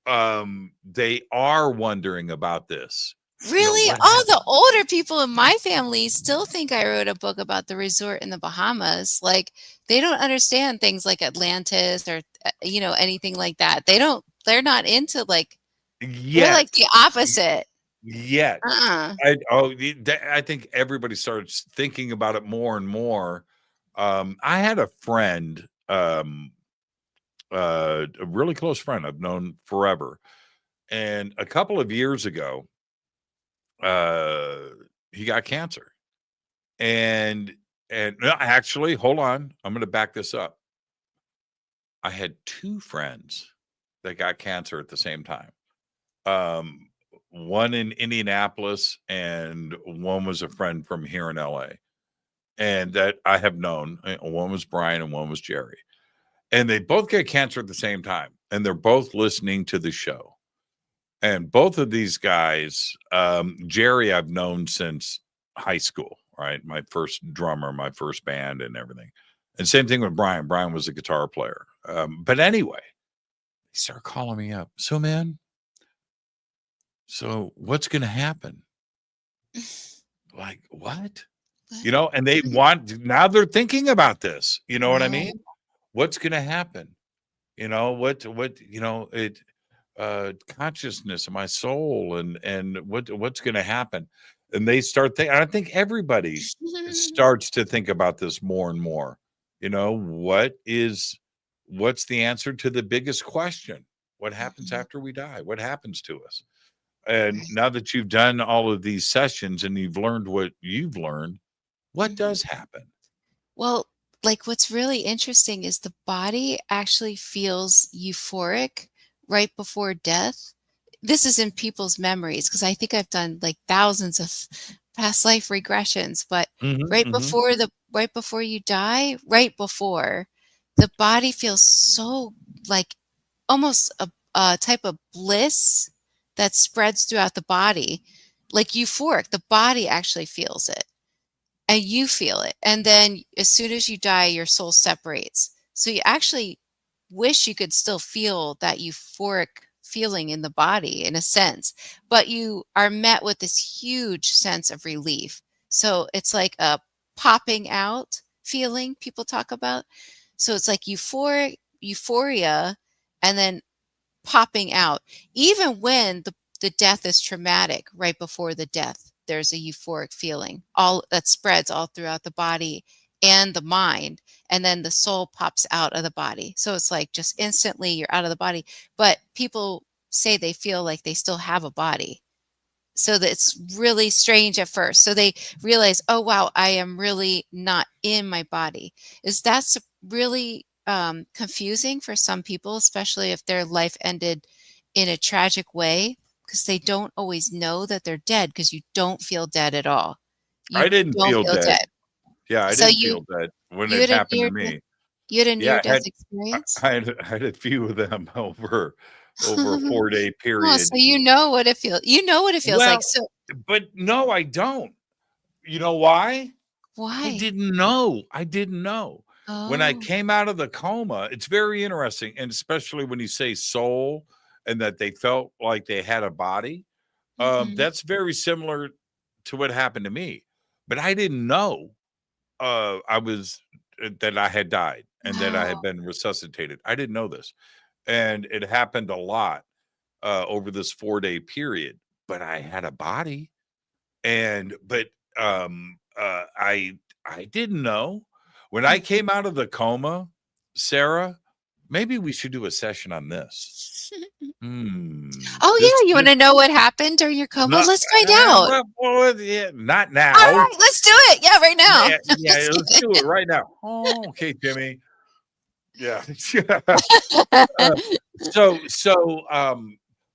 they are wondering about this. Really? All the older people in my family still think I wrote a book about the resort in the Bahamas. Like, they don't understand things like Atlantis or anything like that. They're not into like You're like Yet, the opposite. yet, Uh-uh. I think everybody starts thinking about it more and more. I had a friend, a really close friend I've known forever, and a couple of years ago, uh, he got cancer, and no, actually, hold on, I'm going to back this up. I had two friends that got cancer at the same time. Um, One in Indianapolis, and one was a friend from here in LA, and that I have known. One was Brian, and one was Jerry, and they both get cancer at the same time, and they're both listening to the show. And both of these guys, Jerry, I've known since high school, right? My first drummer, my first band, and everything. And same thing with Brian. Brian was a guitar player. But anyway, they start calling me up. So, man, so what's going to happen? Like, what? You know, and they want, now they're thinking about this. You know what I mean? What's going to happen? You know, what, you know, consciousness of my soul, and what's going to happen. And they start thinking, I think everybody starts to think about this more and more. You know, what's the answer to the biggest question? What happens after we die? What happens to us? And now that you've done all of these sessions and you've learned what you've learned, what does happen? Well, like what's really interesting is the body actually feels euphoric right before death. This is in people's memories because I think I've done like thousands of past life regressions, but right before you die, right before, the body feels so like almost a type of bliss that spreads throughout the body, like euphoric. The body actually feels it. And you feel it. And then as soon as you die, your soul separates. So you actually wish you could still feel that euphoric feeling in the body in a sense, but you are met with this huge sense of relief. So it's like a popping out feeling people talk about. So it's like euphoria, and then popping out. Even when the death is traumatic, right before the death, there's a euphoric feeling all that spreads all throughout the body and the mind, and then the soul pops out of the body. So it's like just instantly you're out of the body, but people say they feel like they still have a body. So that it's really strange at first. So they realize, oh wow, I am really not in my body. Is that really confusing for some people, especially if their life ended in a tragic way? Because they don't always know that they're dead, because you don't feel dead at all. You I didn't don't feel dead. Yeah, I So didn't feel dead when you it had a happened to near-death me. you had a Yeah, near-death experience? I had a few of them over a 4-day Oh, period. so you know what it feels like. Well, So but no, I don't. You know why? I why? didn't know. I didn't know. When I Oh. came out of the coma, it's very interesting, and especially when you say soul and that they felt like they had a body. Mhm. That's very similar to what happened to me. But I didn't know I was that I had died and that I had Wow. been resuscitated. I didn't know this. And it happened a lot over this 4-day period, but I had a body. I didn't know when I Mhm. came out of the coma. Sarah, maybe we should do a session on this. Oh, This yeah, you wanna know what happened during your coma? not Let's find out. yeah, not All now. right, let's do it. Yeah, right now. Yeah, yeah, Just let's do it right now. Oh, okay, Jimmy. Yeah. Uh, kidding.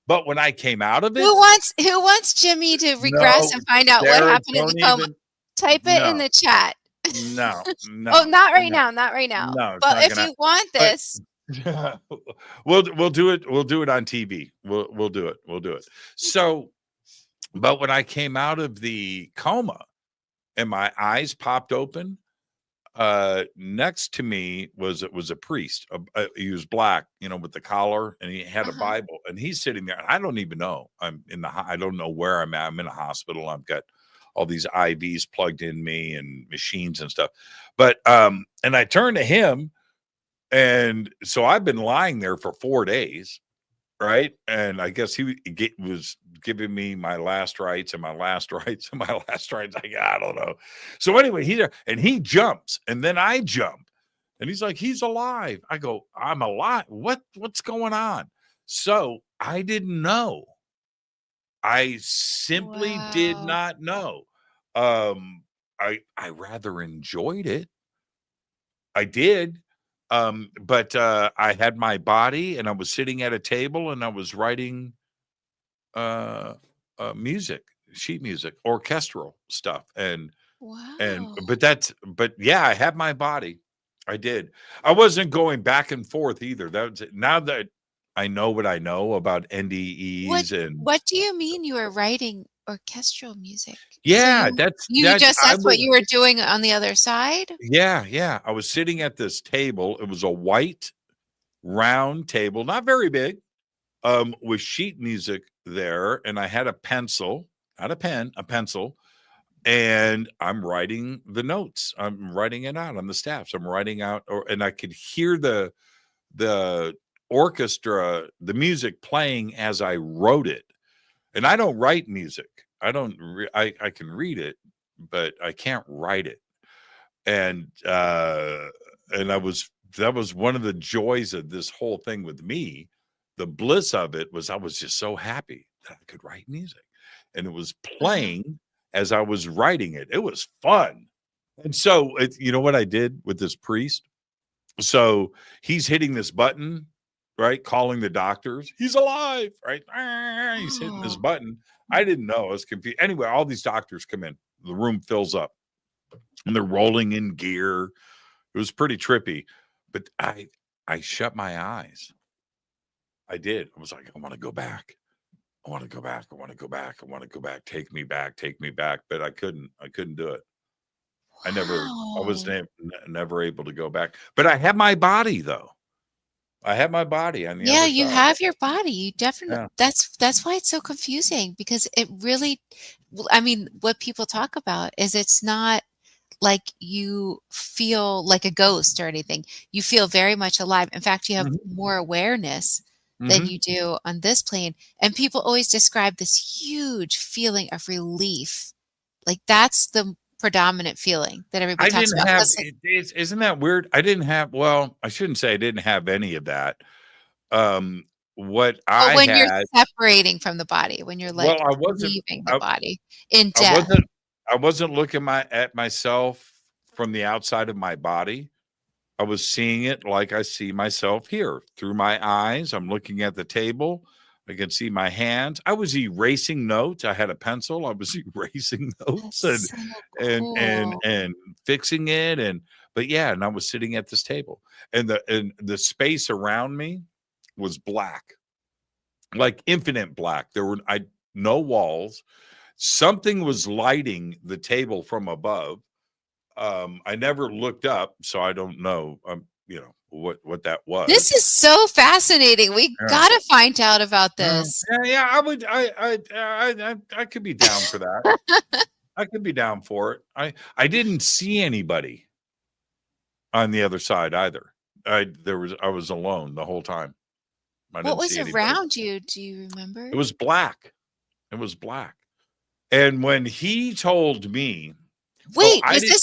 but when I came out of it, Who wants Jimmy to regress no, and find out what Sarah, happened in the don't coma? even. Type it in No, the chat. no, Oh, no, not right no, now, not right now. no, it's But not if gonna. you want But this, we'll do it. We'll do it on TV. We'll do it. We'll do it. So, but when I came out of the coma and my eyes popped open, next to me was a priest. He was black, you know, with the collar, and he had a uh-huh. Bible, and he's sitting there. And I don't even know. I don't know where I'm at. I'm in a hospital. I've got all these IVs plugged in me and machines and stuff. But and I turned to him, and so I've been lying there for 4 days, right? And I guess he was giving me my last rites and my last rites and my last rites. I don't know. So anyway, he jumps, and then I jump, and he's like, he's alive. I go, I'm alive. What's going on? So I didn't know. I simply did Wow. not know. I rather enjoyed it. I did. But I had my body, and I was sitting at a table, and I was writing uh, music, sheet music, orchestral stuff, and Wow. but yeah, I had my body. I did. I wasn't going back and forth either. That was it. Now that I know what I know about What NDEs and what do you mean you were writing orchestral music? So yeah, that's what you were doing on the other side? yeah. I was sitting at this table. It was a white round table, not very big, with sheet music there, and I had a pencil, not a pen, a pencil, and I'm writing the notes. I'm writing it out on the staffs. I'm writing out, and I could hear the orchestra, the music playing as I wrote it. And I don't write music. I don't. I can read it, but I can't write it. And that was one of the joys of this whole thing with me. The bliss of it was I was just so happy that I could write music, and it was Uh-huh. playing as I was writing it. It was fun. And so, you know what I did with this priest? So he's hitting this button, right? Calling the doctors. He's alive, right? He's hitting this Oh. button. I didn't know. I was confused. Anyway, all these doctors come in. The room fills up, and they're rolling in gear. It was pretty trippy, but I shut my eyes. I did. I was like, I want to go back. I want to go back. I want to go back. I want to go back. Take me back. Take me back. But I couldn't. I couldn't do it. I was Wow. never able to go back. But I had my body though. I had my body on the Yeah, other you side. have your body. You definitely Yeah. that's why it's so confusing because it really I mean, what people talk about is it's not like you feel like a ghost or anything. You feel very much alive. In fact, you have Mhm. more awareness than Mhm. you do on this plane. And people always describe this huge feeling of relief. Like that's the predominant feeling that everybody I talks didn't about. have 'Cause, like, isn't that weird? I didn't have well, I shouldn't say I didn't have any of that. Um, what but I when you're had separating from the body, when you're well, like leaving the I body in I death. wasn't looking at myself from the outside of my body. I was seeing it like I see myself here through my eyes. I'm looking at the table. I can see my hands. I was erasing notes. I had a pencil. I was erasing notes That's so cool. and fixing it. And but yeah, and I was sitting at this table, and the space around me was black, like infinite black. There were no walls. Something was lighting the table from above. I never looked up, so I don't know. You know what that was. This is so fascinating. We Yeah. gotta find out about this. Yeah. I would. I could be down for that. I could be down for it. I didn't see anybody on the other side either. I was alone the whole time. I What didn't was see anybody. around you? Do you remember? It was black. It was black. And when he told me, oh, Wait, I didn't.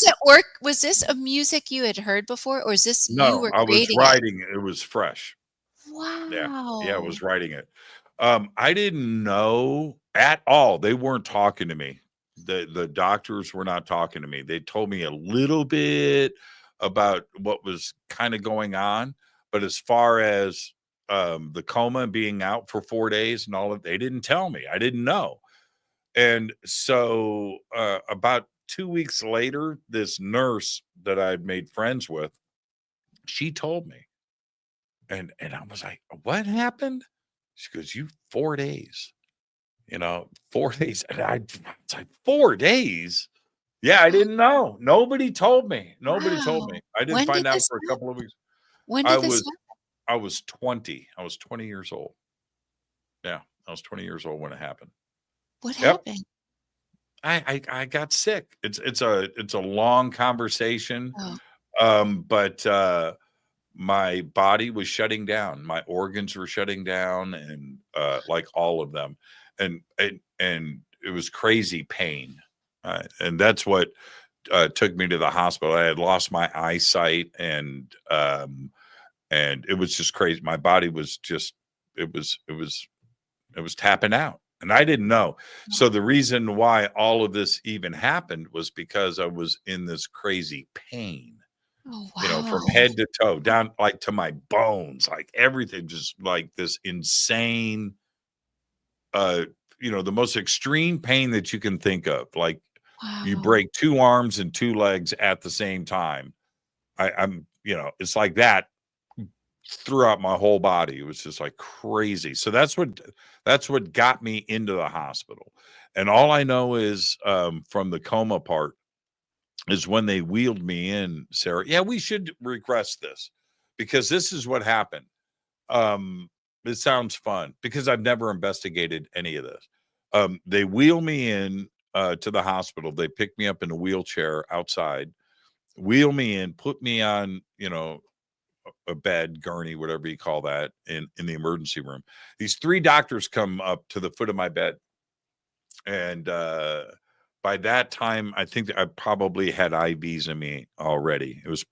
was this a music you had heard before, or is this you No, were I was creating it? writing it. It was fresh. Yeah. Yeah, I Wow. was writing it. I didn't know at all. They weren't talking to me. The doctors were not talking to me. They told me a little bit about what was kind of going on, but as far as the coma being out for 4 days and all of they didn't tell me. I didn't know. And so about 2 weeks later, this nurse that I'd made friends with, she told me. And I was like, "What happened?" She goes, "You 4 days, 4 days." And it's like, 4 days? Yeah, I didn't know. Nobody told me. Nobody told Wow. me. I didn't When find did out this for a happen? couple of weeks. When I did this was happen? I was 20. I was 20 years old. Yeah, I was 20 years old when it happened. What Yep. happened? I got sick. It's a long conversation. Oh, But my body was shutting down. My organs were shutting down, and like all of them, and it was crazy pain, and that's what took me to the hospital. I had lost my eyesight, and it was just crazy. My body was just it was tapping out, and I didn't know. So the reason why all of this even happened was because I was in this crazy pain. Oh, You know, from wow. head to toe, down like to my bones, like everything, just like this insane, you know, the most extreme pain that you can think of. Like you Wow. break two arms and two legs at the same time. I'm, you know, it's like that throughout my whole body. It was just like crazy. So that's what got me into the hospital. And all I know is from the coma part is when they wheeled me in, Sarah. Yeah, we should regress this because this is what happened. It sounds fun because I've never investigated any of this. They wheel me in to the hospital. They pick me up in a wheelchair outside, wheel me in, put me on, you know, a bed, gurney, whatever you call that, in the emergency room. These three doctors come up to the foot of my bed, and by that time, I think I probably had IVs in me already. It was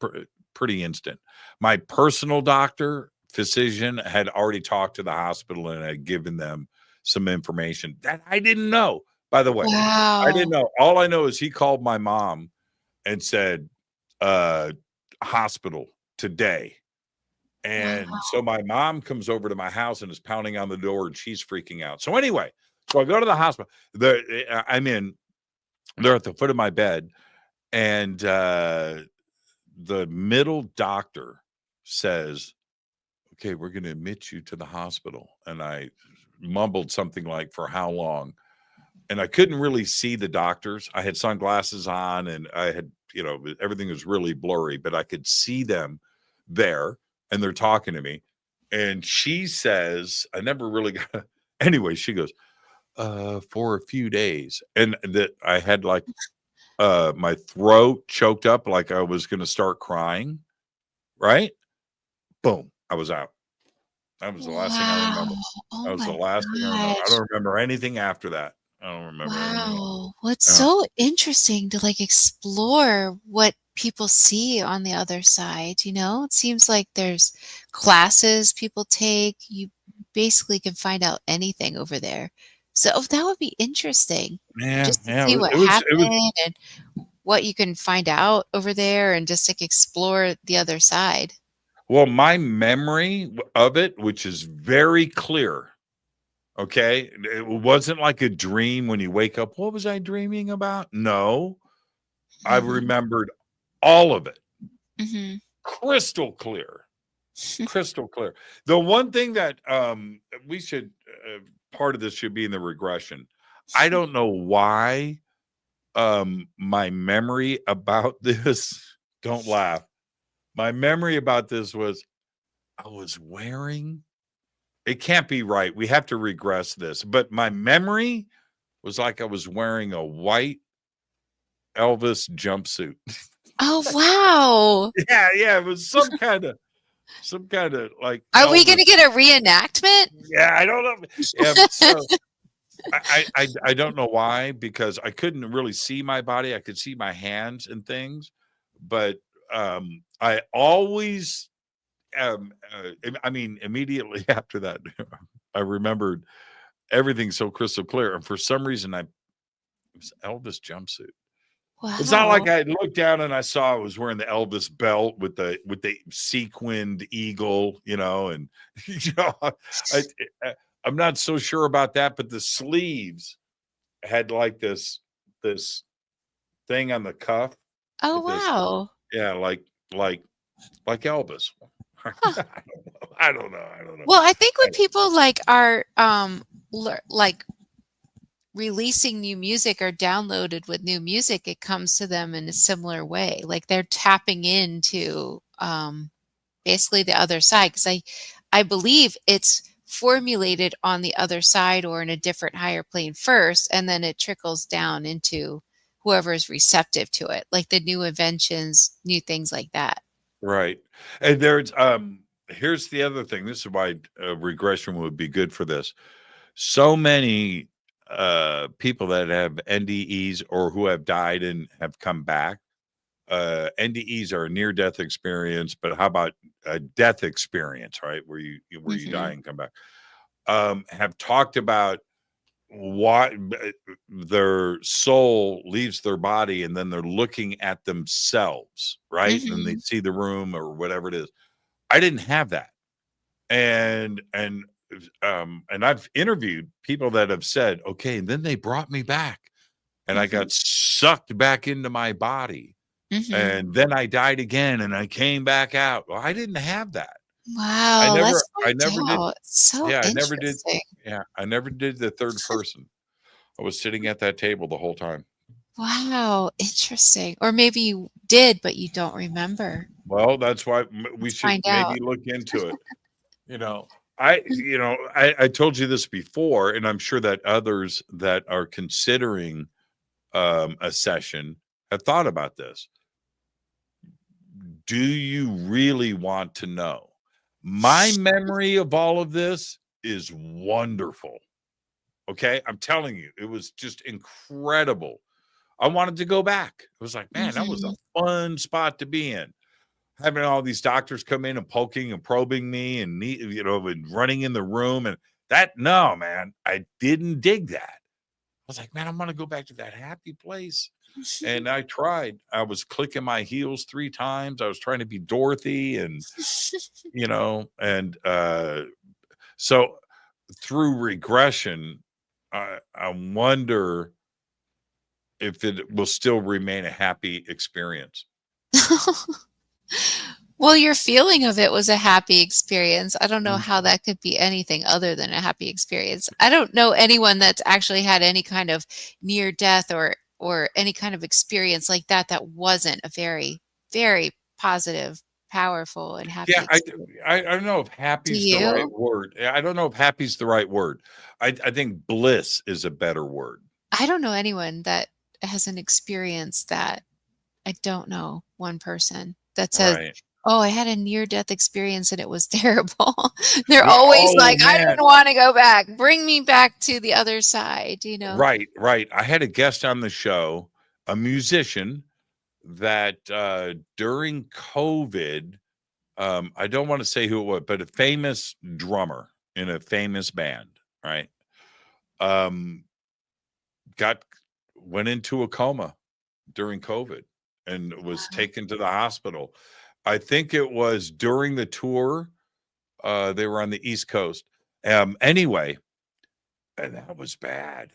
pretty instant. My personal doctor, physician, had already talked to the hospital and had given them some information that I didn't know. By the way, I didn't Wow. know. All I know is he called my mom and said, hospital today. Wow. And so my mom comes over to my house and is pounding on the door, and she's freaking out. So anyway, so I go to the hospital. I'm in. They're at the foot of my bed, and the middle doctor says, "Okay, we're going to admit you to the hospital." And I mumbled something like, "For how long?" And I couldn't really see the doctors. I had sunglasses on, and I had, you know, everything was really blurry, but I could see them there, and they're talking to me. And she says, I never really got. Anyway, she goes, for a few days, and that I had like my throat choked up like I was gonna start crying, right? Boom, I was out. That was the last thing I Wow. remember. Oh That was the my last thing I remember. I gosh. don't remember anything after that. I don't remember anything. Wow. Well, it's Yeah. so interesting to like explore what people see on the other side, you know? It seems like there's classes people take. You basically can find out anything over there. So that would be interesting Yeah, just to yeah, see what it was happened and what you can find out over there and just like explore the other side. well, my memory of it, which is very clear, okay? It wasn't like a dream when you wake up. What was I dreaming about? No, I Mhm. remembered all of it. Mhm. Crystal clear. Crystal clear. The one thing that we should part of this should be in the regression. I don't know why my memory about this, don't laugh. My memory about this was I was wearing, it can't be right. We have to regress this. But my memory was like I was wearing a white Elvis jumpsuit. Oh, wow. Yeah, yeah, it was some kind of like Are we Elvis. gonna get a reenactment? Yeah, I don't know. Yeah, so I don't know why, because I couldn't really see my body. I could see my hands and things, but I always I mean, immediately after that, I remembered everything so crystal clear. And for some reason, it was Elvis jumpsuit. It's not like Wow. I looked down and I saw I was wearing the Elvis belt with the sequined eagle, you know, and you know, I I'm not so sure about that, but the sleeves had like this thing on the cuff Oh, with this, wow. yeah, like like Elvis. I Huh. don't know. I don't know. I don't know. Well, I think when people like are like releasing new music or downloaded with new music, it comes to them in a similar way. Like they're tapping into basically the other side because I believe it's formulated on the other side or in a different higher plane first, and then it trickles down into whoever is receptive to it, like the new inventions, new things like that. Right. And here's the other thing. This is why regression would be good for this. So many people that have NDEs or who have died and have come back. NDEs are a near-death experience, but how about a death experience, right? Where you die and come back. Have talked about why their soul leaves their body and then they're looking at themselves, right? And they see the room or whatever it is. I didn't have that. And I've interviewed people that have said, okay, and then they brought me back and I got sucked back into my body. And then I died again and I came back out. Well, I didn't have that. Wow, let's I find never did. out. So Yeah, I never did. interesting. Yeah, I never did the third person. I was sitting at that table the whole time. Wow, interesting. Or maybe you did, but you don't remember. Well, that's why we Let's should find maybe out. look into it. I told you this before, and I'm sure that others that are considering a session have thought about this. Do you really want to know? My memory of all of this is wonderful. Okay, I'm telling you, it was just incredible. I wanted to go back. It was like, man, that was a fun spot to be in. Having all these doctors come in and poking and probing me and and running in the room and that. No, man, I didn't dig that. I was like, man, I want to go back to that happy place. And I tried. I was clicking my heels 3 times. I was trying to be Dorothy and so through regression, I wonder if it will still remain a happy experience. Well, your feeling of it was a happy experience. I don't know how that could be anything other than a happy experience. I don't know anyone that's actually had any kind of near death or any kind of experience like that wasn't a very, very positive, powerful, and happy Yeah, experience. I don't know if happy's the right word. I don't know if happy's the right word. I think bliss is a better word. I don't know anyone that hasn't experienced that. I don't know one person that says, Right. "Oh, I had a near-death experience and it was terrible." They're Well, always oh, like, "I man. don't want to go back. Bring me back to the other side," you know? Right. I had a guest on the show, a musician that during COVID, I don't want to say who it was, but a famous drummer in a famous band, right? Went into a coma during COVID and was taken to the hospital. I think it was during the tour. They were on the East Coast. Anyway, and that was bad.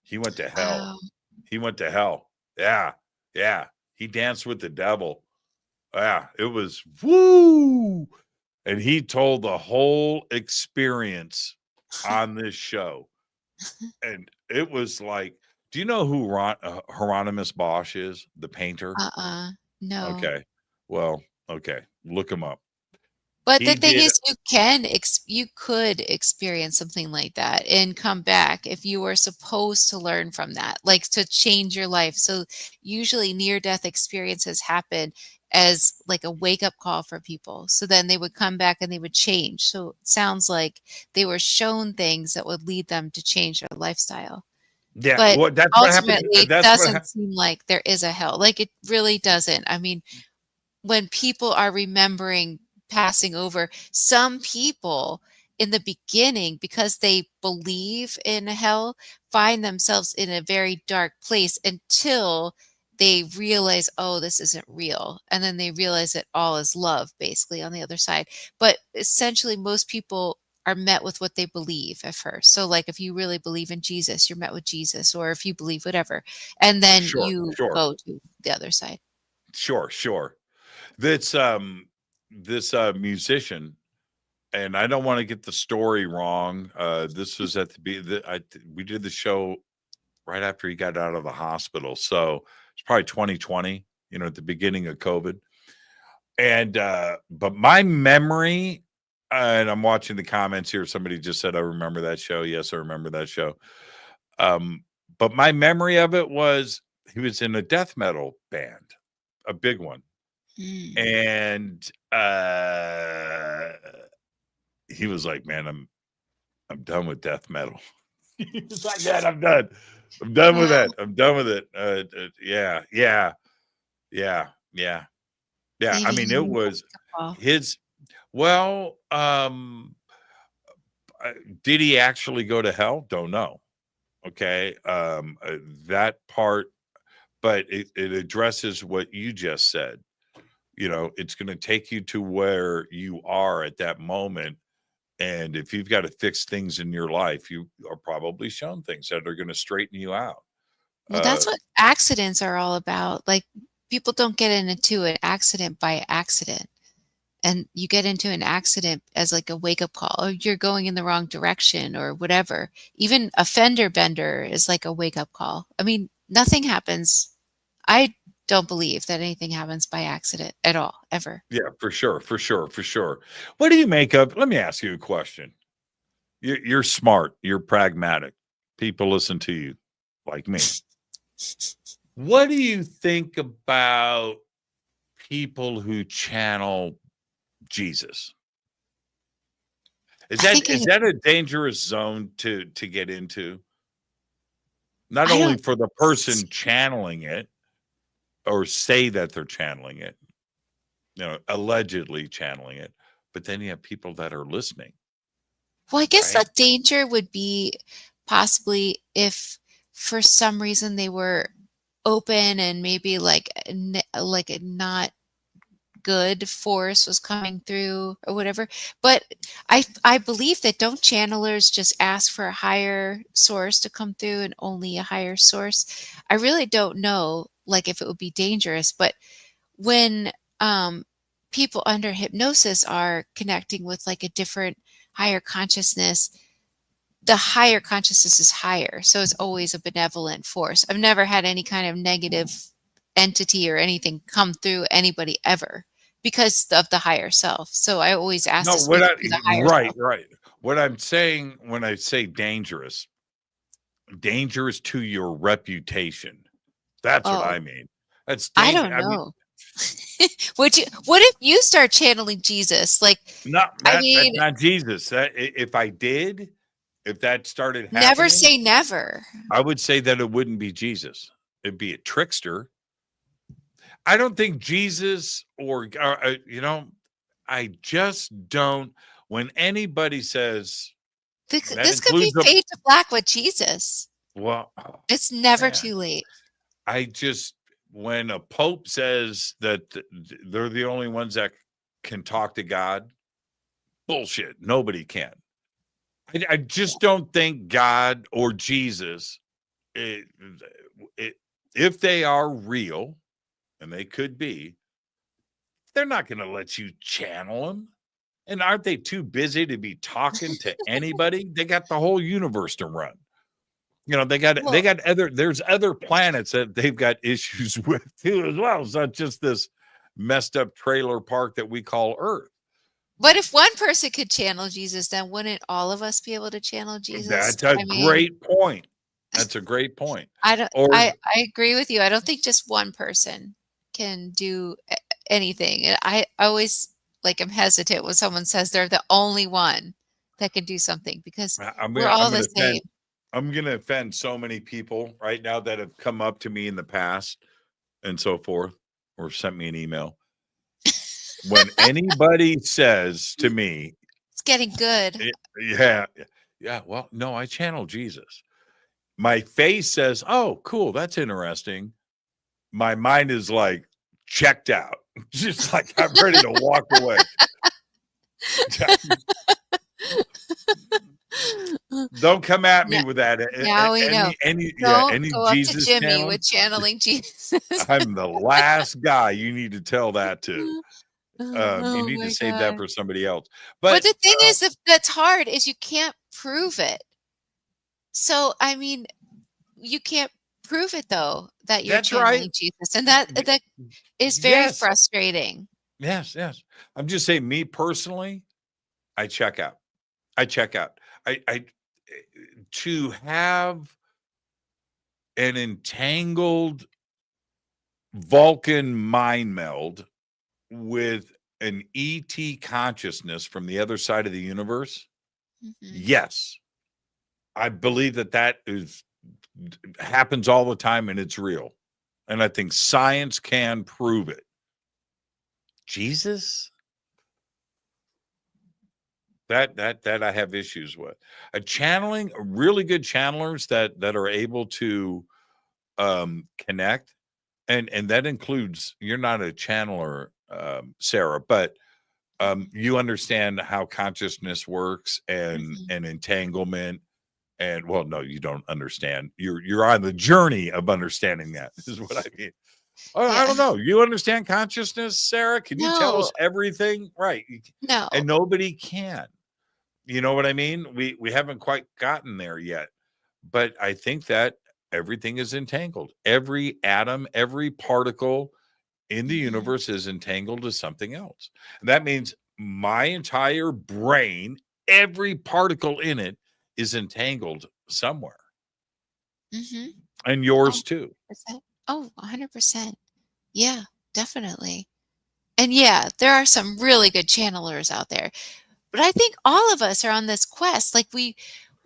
He went to hell. Wow. He went to hell. Yeah. He danced with the devil. Yeah, it was woo. And he told the whole experience on this show. And it was like, do you know who Hieronymus Bosch is? The painter? No. Okay. Well, okay. Look him up. But the He thing did. is, you could experience something like that and come back if you were supposed to learn from that, like to change your life. So usually near-death experiences happen as like a wake-up call for people. So then they would come back and they would change. So it sounds like they were shown things that would lead them to change their lifestyle. Yeah, But well, that's what happened. ultimately, it That's what doesn't seem like there is a hell. Like, it really doesn't. I mean, when people are remembering passing over, some people in the beginning, because they believe in hell, find themselves in a very dark place until they realize, oh, this isn't real. And then they realize that all is love, basically, on the other side. But essentially, most people are met with what they believe at first. So, like, if you really believe in Jesus, you're met with Jesus, or if you believe whatever, and then you Sure. go to the other side. Sure. This musician, and I don't want to get the story wrong. This was at we did the show right after he got out of the hospital, so it's probably 2020. At the beginning of COVID, and but my memory. And I'm watching the comments here. Somebody just said, "I remember that show." Yes, I remember that show. But my memory of it was he was in a death metal band, a big one. And he was like, man, I'm done with death metal. He's like, yeah, I'm done. I'm done with that. I'm done with it. Yeah. I Maybe mean, he it needs a was wake-up call. his. Well, did he actually go to hell? Don't know. Okay, that part, but it addresses what you just said. You know, it's going to take you to where you are at that moment. And if you've got to fix things in your life, you are probably shown things that are going to straighten you out. Well, that's what accidents are all about. Like, people don't get into an accident by accident. And you get into an accident as like a wake-up call, or you're going in the wrong direction or whatever. Even a fender bender is like a wake-up call. I mean, nothing happens. I don't believe that anything happens by accident at all, ever. Yeah, for sure. What do you make of? Let me ask you a question. You're smart. You're pragmatic. People listen to you, like me. What do you think about people who channel Jesus? Is that a dangerous zone to get into? Not only for the person channeling it, or say that they're channeling it, you know, allegedly channeling it, but then you have people that are listening. Well, I guess Right? the danger would be possibly if for some reason they were open and maybe like a not good force was coming through or whatever. But I believe that don't channelers just ask for a higher source to come through, and only a higher source? I really don't know, like, if it would be dangerous, but when people under hypnosis are connecting with like a different higher consciousness, the higher consciousness is higher, so it's always a benevolent force. I've never had any kind of negative entity or anything come through anybody ever because of the higher self. So I always ask No, to speak to the higher self. right. What I'm saying when I say dangerous to your reputation. That's what Oh, I mean. That's I dangerous. don't I mean, know. What if you start channeling Jesus? Like, I that's mean, not Jesus. If I did, if that started never happening, say never. I would say that it wouldn't be Jesus. It'd be a trickster. I don't think Jesus I just don't. When anybody says that This could be includes a fade to black with Jesus. well, It's never man, too late. when a pope says that they're the only ones that can talk to God, bullshit. Nobody can. I just don't think God or Jesus, it, if they are real, and they could be, they're not going to let you channel them. And aren't they too busy to be talking to anybody? They got the whole universe to run. You know, there's other planets that they've got issues with too as well. It's not just this messed up trailer park that we call Earth. But if one person could channel Jesus, then wouldn't all of us be able to channel Jesus? That's a I mean, great point. That's a great point. I don't. Or I agree with you. I don't think just one person can do anything. And I always I'm hesitant when someone says they're the only one that can do something, because we're all the same. I'm gonna offend so many people right now that have come up to me in the past and so forth, or sent me an email. When anybody says to me, It's getting good. yeah, well, no, I channel Jesus. My face says, oh, cool, that's interesting. My mind is like checked out, just like I'm ready to walk away. Don't come at me with that. Now we know. Any Don't go up to Jesus Jimmy channeling? with channeling Jesus. I'm the last guy you need to tell that to. You Oh need to my save that God. for somebody else. But the thing is, that's hard, is you can't prove it. So, I mean, you can't prove it though, that you're That's right. channeling Jesus, and that is very Yes. frustrating. Yes. I'm just saying, me personally, I check out. I to have an entangled Vulcan mind meld with an ET consciousness from the other side of the universe, Mm-hmm. yes, I believe that happens all the time and it's real. And I think science can prove it. Jesus? That I have issues with. Channeling, really good channelers that are able to connect, and that includes, you're not a channeler, Sarah, but you understand how consciousness works and entanglement. And well, no, you don't understand. You're on the journey of understanding that, is what I mean. I don't know. You understand consciousness, Sarah? Can you tell us everything? Right. No. And nobody can. You know what I mean? We haven't quite gotten there yet. But I think that everything is entangled. Every atom, every particle in the universe is entangled to something else. And that means my entire brain, every particle in it is entangled somewhere. And yours too. 100%. Yeah, definitely. And yeah, there are some really good channelers out there. But I think all of us are on this quest. Like we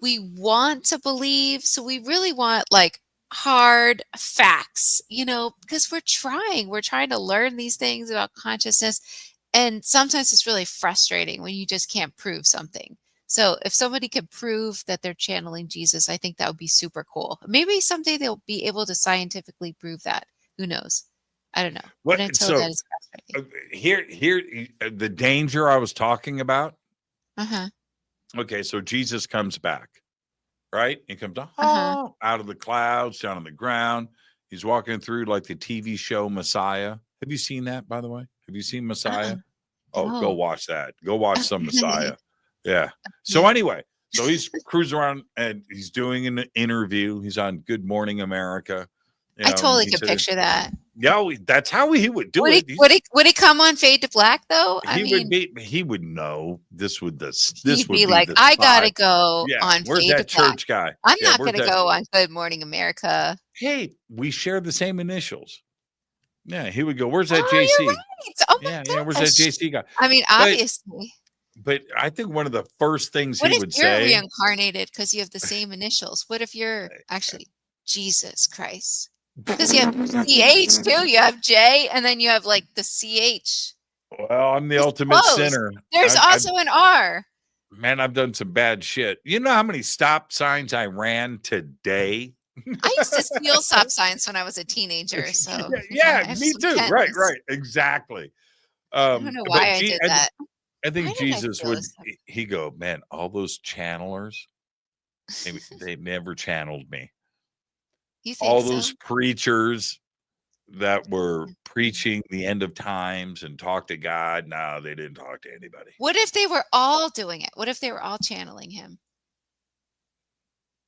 want to believe, so we really want like hard facts, because we're trying to learn these things about consciousness. And sometimes it's really frustrating when you just can't prove something. So if somebody could prove that they're channeling Jesus, I think that would be super cool. Maybe someday they'll be able to scientifically prove that. Who knows? I don't know. But until that is frustrating. Here, the danger I was talking about. Uh-huh. Okay, so Jesus comes back, right? He comes out of the clouds, down on the ground. He's walking through like the TV show Messiah. Have you seen that, by the way? Have you seen Messiah? Oh, go watch that. Go watch some Messiah. Yeah. So anyway, so he's cruising around and he's doing an interview. He's on Good Morning America. I totally could picture that. Yeah, that's how he would do it. Would he come on Fade to Black though? He would know this would he'd be like, I gotta go on where's Fade that to Black. church guy? I'm not gonna go on Good Morning America. Hey, we share the same initials. Yeah, he would go, where's that You're JC? right. Oh my gosh. Where's that JC guy? I mean, obviously. But I think one of the first things what he if would you're say, reincarnated because you have the same initials? What if you're actually Jesus Christ? Because you have CH too. You have J, and then you have like the CH. well, I'm the ultimate sinner. There's also an R. Man, I've done some bad shit. You know how many stop signs I ran today? I used to steal stop signs when I was a teenager. So yeah, me too. Right, exactly. I don't know why I did that. I think Jesus would. He go, man. All those channelers, they never channeled me. You think all so? those preachers that were preaching the end of times and talk to God. No, they didn't talk to anybody. What if they were all doing it? What if they were all channeling him?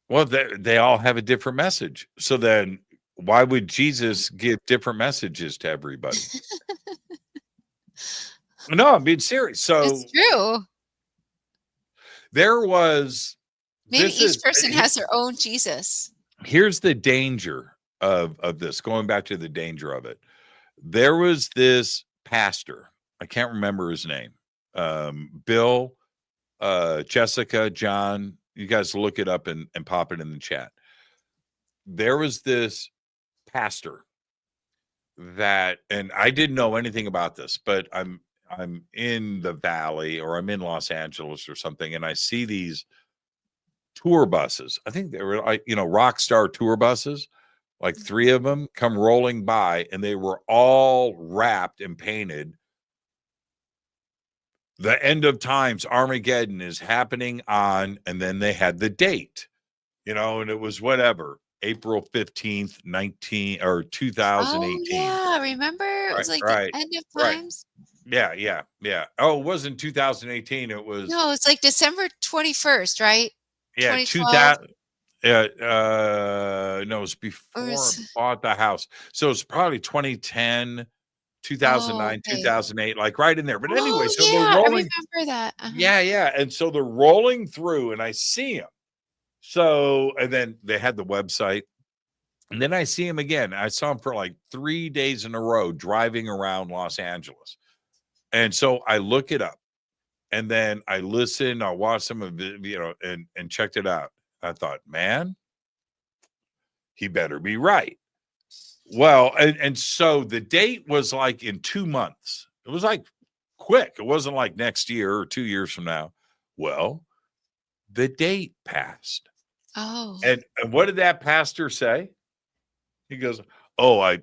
Well, they all have a different message. So then why would Jesus give different messages to everybody? No, I'm being serious. So it's true. There was maybe each person has their own Jesus. Here's the danger of this, going back to the danger of it. There was this pastor, I can't remember his name. Bill, Jessica, John, you guys look it up and pop it in the chat. There was this pastor that, and I didn't know anything about this, but I'm in the Valley or I'm in Los Angeles or something, and I see these tour buses. I think they were like, rock star tour buses, like 3 of them come rolling by, and they were all wrapped and painted. The end of times, Armageddon is happening on, and then they had the date, and it was whatever, April 15th, 2018. Oh, yeah. Remember? It was like the end of times. Right. Yeah. Oh, it wasn't 2018. It was. No, it's like December 21st, right? Yeah, 2000. No, it was before I bought the house. So it's probably 2010, 2009, 2008, like right in there. But anyway, so they're rolling. I remember that. Yeah. And so they're rolling through, and I see them. So, and then they had the website. And then I see him again. I saw him for like 3 days in a row driving around Los Angeles. And so I look it up, and then I listen, I watch some of it, and checked it out. I thought, man, he better be right. Well, and so the date was like in 2 months. It was like quick. It wasn't like next year or 2 years from now. Well, the date passed. Oh. And what did that pastor say? He goes, "Oh, I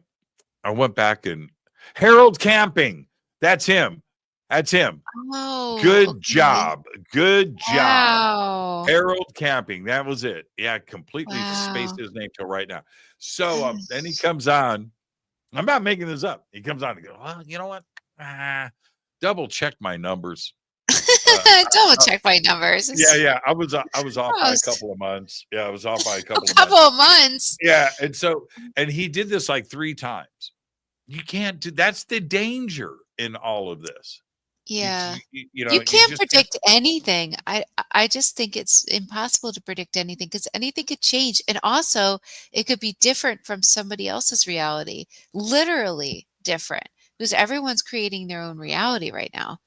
went back and Harold Camping. That's him. That's him. Oh, Good okay. job. Good job. Wow. Harold Camping. That was it. Yeah, completely spaced Wow. his name till right now." So then he comes on. I'm not making this up. He comes on and goes, "Well, you know what? Double check my numbers." Double check my numbers. Yeah. I was off by a Gross. couple of months. Yeah, I was off by a A couple of couple months. of months. Yeah, and he did this like 3 times. You can't do. That's the danger in all of this. Yeah. You You can't just predict anything. I just think it's impossible to predict anything because anything could change. And also, it could be different from somebody else's reality, literally different, because everyone's creating their own reality right now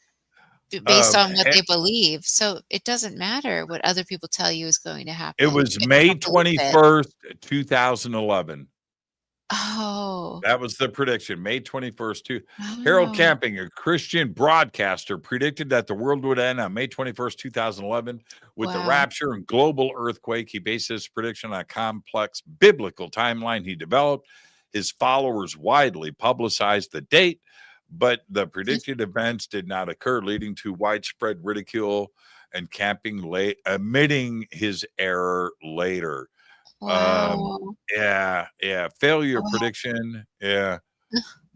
based on what they believe. So it doesn't matter what other people tell you is going to happen. It was You just May have to live it. 21st, 2011. Oh, That was the prediction. May 21st. Harold wow. Camping, a Christian broadcaster, predicted that the world would end on May 21st, 2011 with the Wow. rapture and global earthquake. He based his prediction on a complex biblical timeline he developed. His followers widely publicized the date, but the predicted events did not occur, leading to widespread ridicule and Camping admitting his error later. Wow. Yeah. Failure Wow. prediction. Yeah.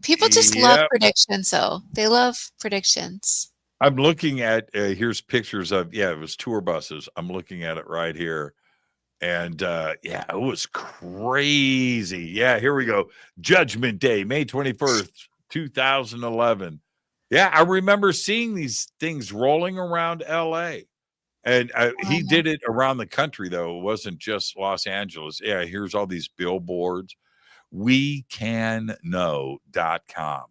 People just love Yep. predictions, though. They love predictions. I'm looking at here's pictures of it was tour buses. I'm looking at it right here. And it was crazy. Yeah, here we go. Judgment Day, May 21st, 2011. Yeah, I remember seeing these things rolling around LA. And he did it around the country, though. It wasn't just Los Angeles. Yeah, here's all these billboards. WeCanKnow.com.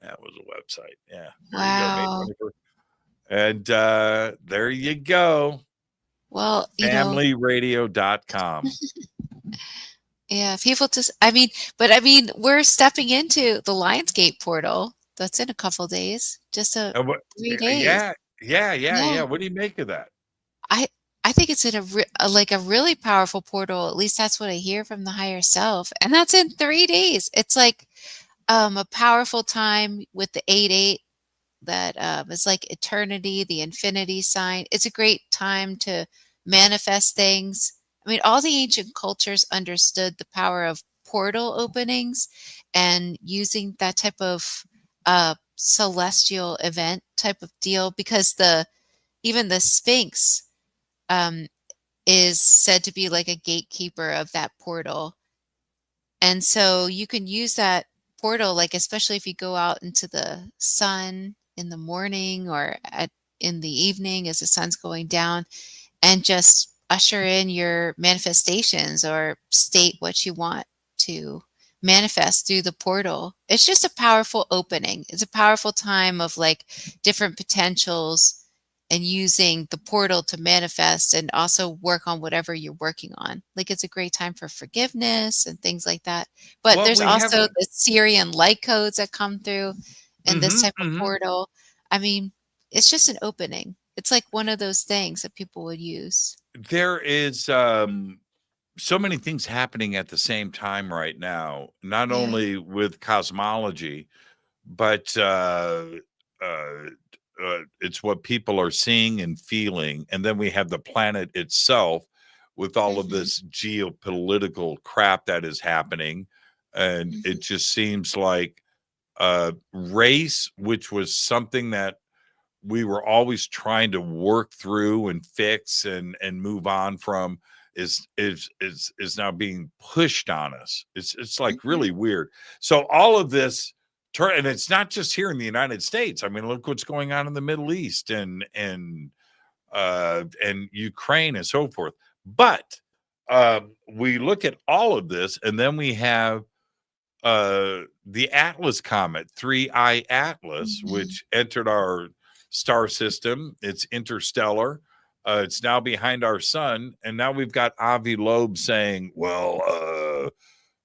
That was a website. Yeah. There you go, May Wow. 21st. And there you go. Well, Familyradio.com. yeah, people just, we're stepping into the Lionsgate portal. That's in a couple days, just 3 days. Yeah. What do you make of that? I think it's in a really powerful portal. At least that's what I hear from the higher self. And that's in 3 days. It's like a powerful time with the 8-8 that is like eternity, the infinity sign. It's a great time to manifest things. I mean, all the ancient cultures understood the power of portal openings and using that type of celestial event type of deal, because even the Sphinx is said to be like a gatekeeper of that portal. And so you can use that portal, like especially if you go out into the sun in the morning or in the evening as the sun's going down, and just usher in your manifestations or state what you want to manifest through the portal. It's just a powerful opening. It's a powerful time of like different potentials and using the portal to manifest and also work on whatever you're working on. Like it's a great time for forgiveness and things like that. But Well, there's we also have- the Syrian light codes that come through in this type of Mhm. portal. I mean, it's just an opening. It's like one of those things that people would use. There is so many things happening at the same time right now, not Yeah. only with cosmology, but it's what people are seeing and feeling. And then we have the planet itself with all of this geopolitical crap that is happening. And it just seems like race, which was something that we were always trying to work through and fix and move on from, is now being pushed on us. It's like really weird. So all of this and it's not just here in the United States. I mean, look what's going on in the Middle East and Ukraine and so forth. But we look at all of this, and then we have the Atlas comet, 3I Atlas, which entered our star system. It's interstellar. It's now behind our sun. And now we've got Avi Loeb saying, well,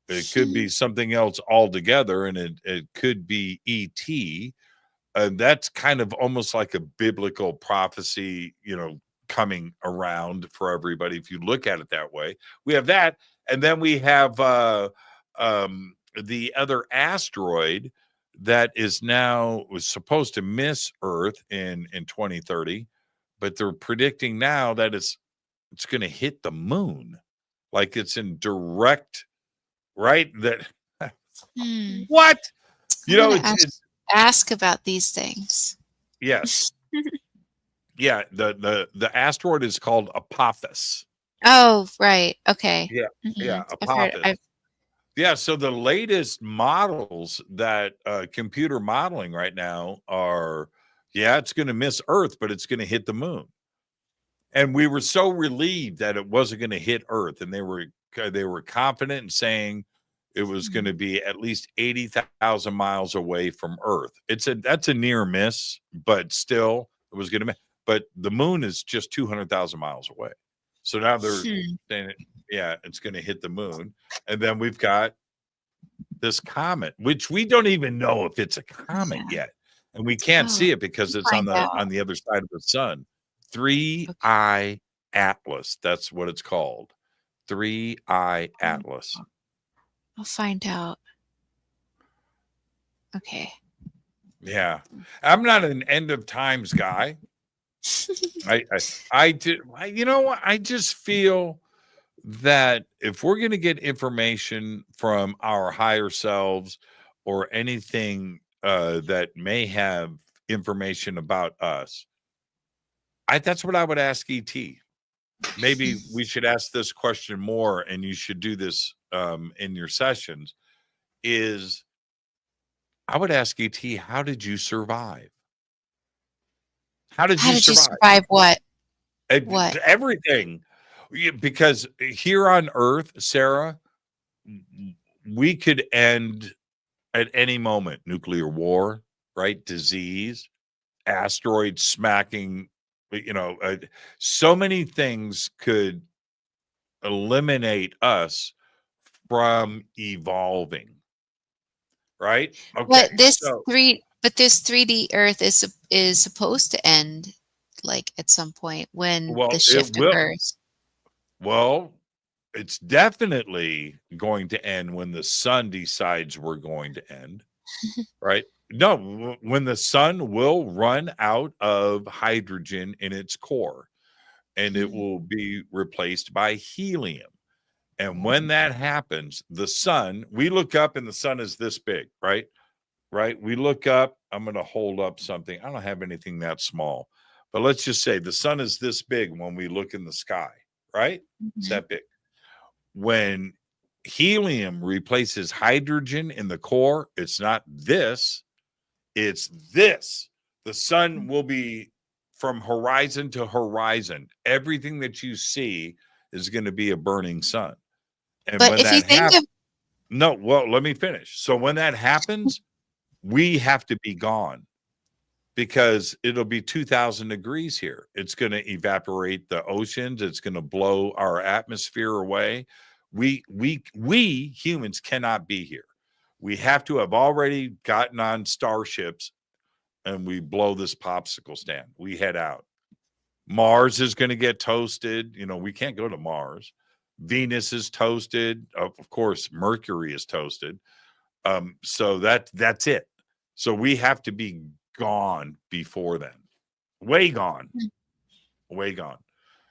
it could be something else altogether, and it could be ET. That's kind of almost like a biblical prophecy, coming around for everybody. If you look at it that way, we have that. And then we have the other asteroid that was supposed to miss Earth in 2030, but they're predicting now that it's going to hit the moon, like it's in direct, right? That what? It's ask about these things. Yes. Yeah, the asteroid is called Apophis. Oh, right. Okay. Yeah. Mm-hmm. Yeah, Apophis. Yeah, so the latest models that computer modeling right now are, it's going to miss Earth, but it's going to hit the moon. And we were so relieved that it wasn't going to hit Earth, and they were confident in saying it was going to be at least 80,000 miles away from Earth. That's a near miss, but still it was going to miss. But the moon is just 200,000 miles away. So now they're saying, it's going to hit the moon. And then we've got this comet, which we don't even know if it's a comet yet. And we can't see it because it's on the other side of the sun. 3I Atlas. That's what it's called. 3I Atlas. I'll find out. Okay. Yeah. I'm not an end of times guy. I just feel that if we're going to get information from our higher selves or anything that may have information about us, that's what I would ask ET. Maybe we should ask this question more, and you should do this in your sessions. I would ask ET, how did you survive? How did you survive what? What? Everything. Because here on Earth, Sarah, we could end at any moment. Nuclear war, right? Disease, asteroids smacking, so many things could eliminate us from evolving, right? Okay. But this 3D Earth is supposed to end, like at some point when the shift occurs. Well, it's definitely going to end when the sun decides we're going to end, right? No, when the sun will run out of hydrogen in its core, and it will be replaced by helium. And when that happens, the sun, we look up and the sun is this big, right? Right? We look up, I'm going to hold up something. I don't have anything that small, but let's just say the sun is this big when we look in the sky, right? It's that big. When helium replaces hydrogen in the core, it's not this, it's this. The sun will be from horizon to horizon. Everything that you see is going to be a burning sun. And but if you think let me finish. So when that happens, we have to be gone because it'll be 2,000 degrees here. It's going to evaporate the oceans. It's going to blow our atmosphere away. We humans cannot be here. We have to have already gotten on starships and we blow this popsicle stand. We head out. Mars is going to get toasted. We can't go to Mars. Venus is toasted. Of course, Mercury is toasted. So that's it. So we have to be gone before then. Way gone.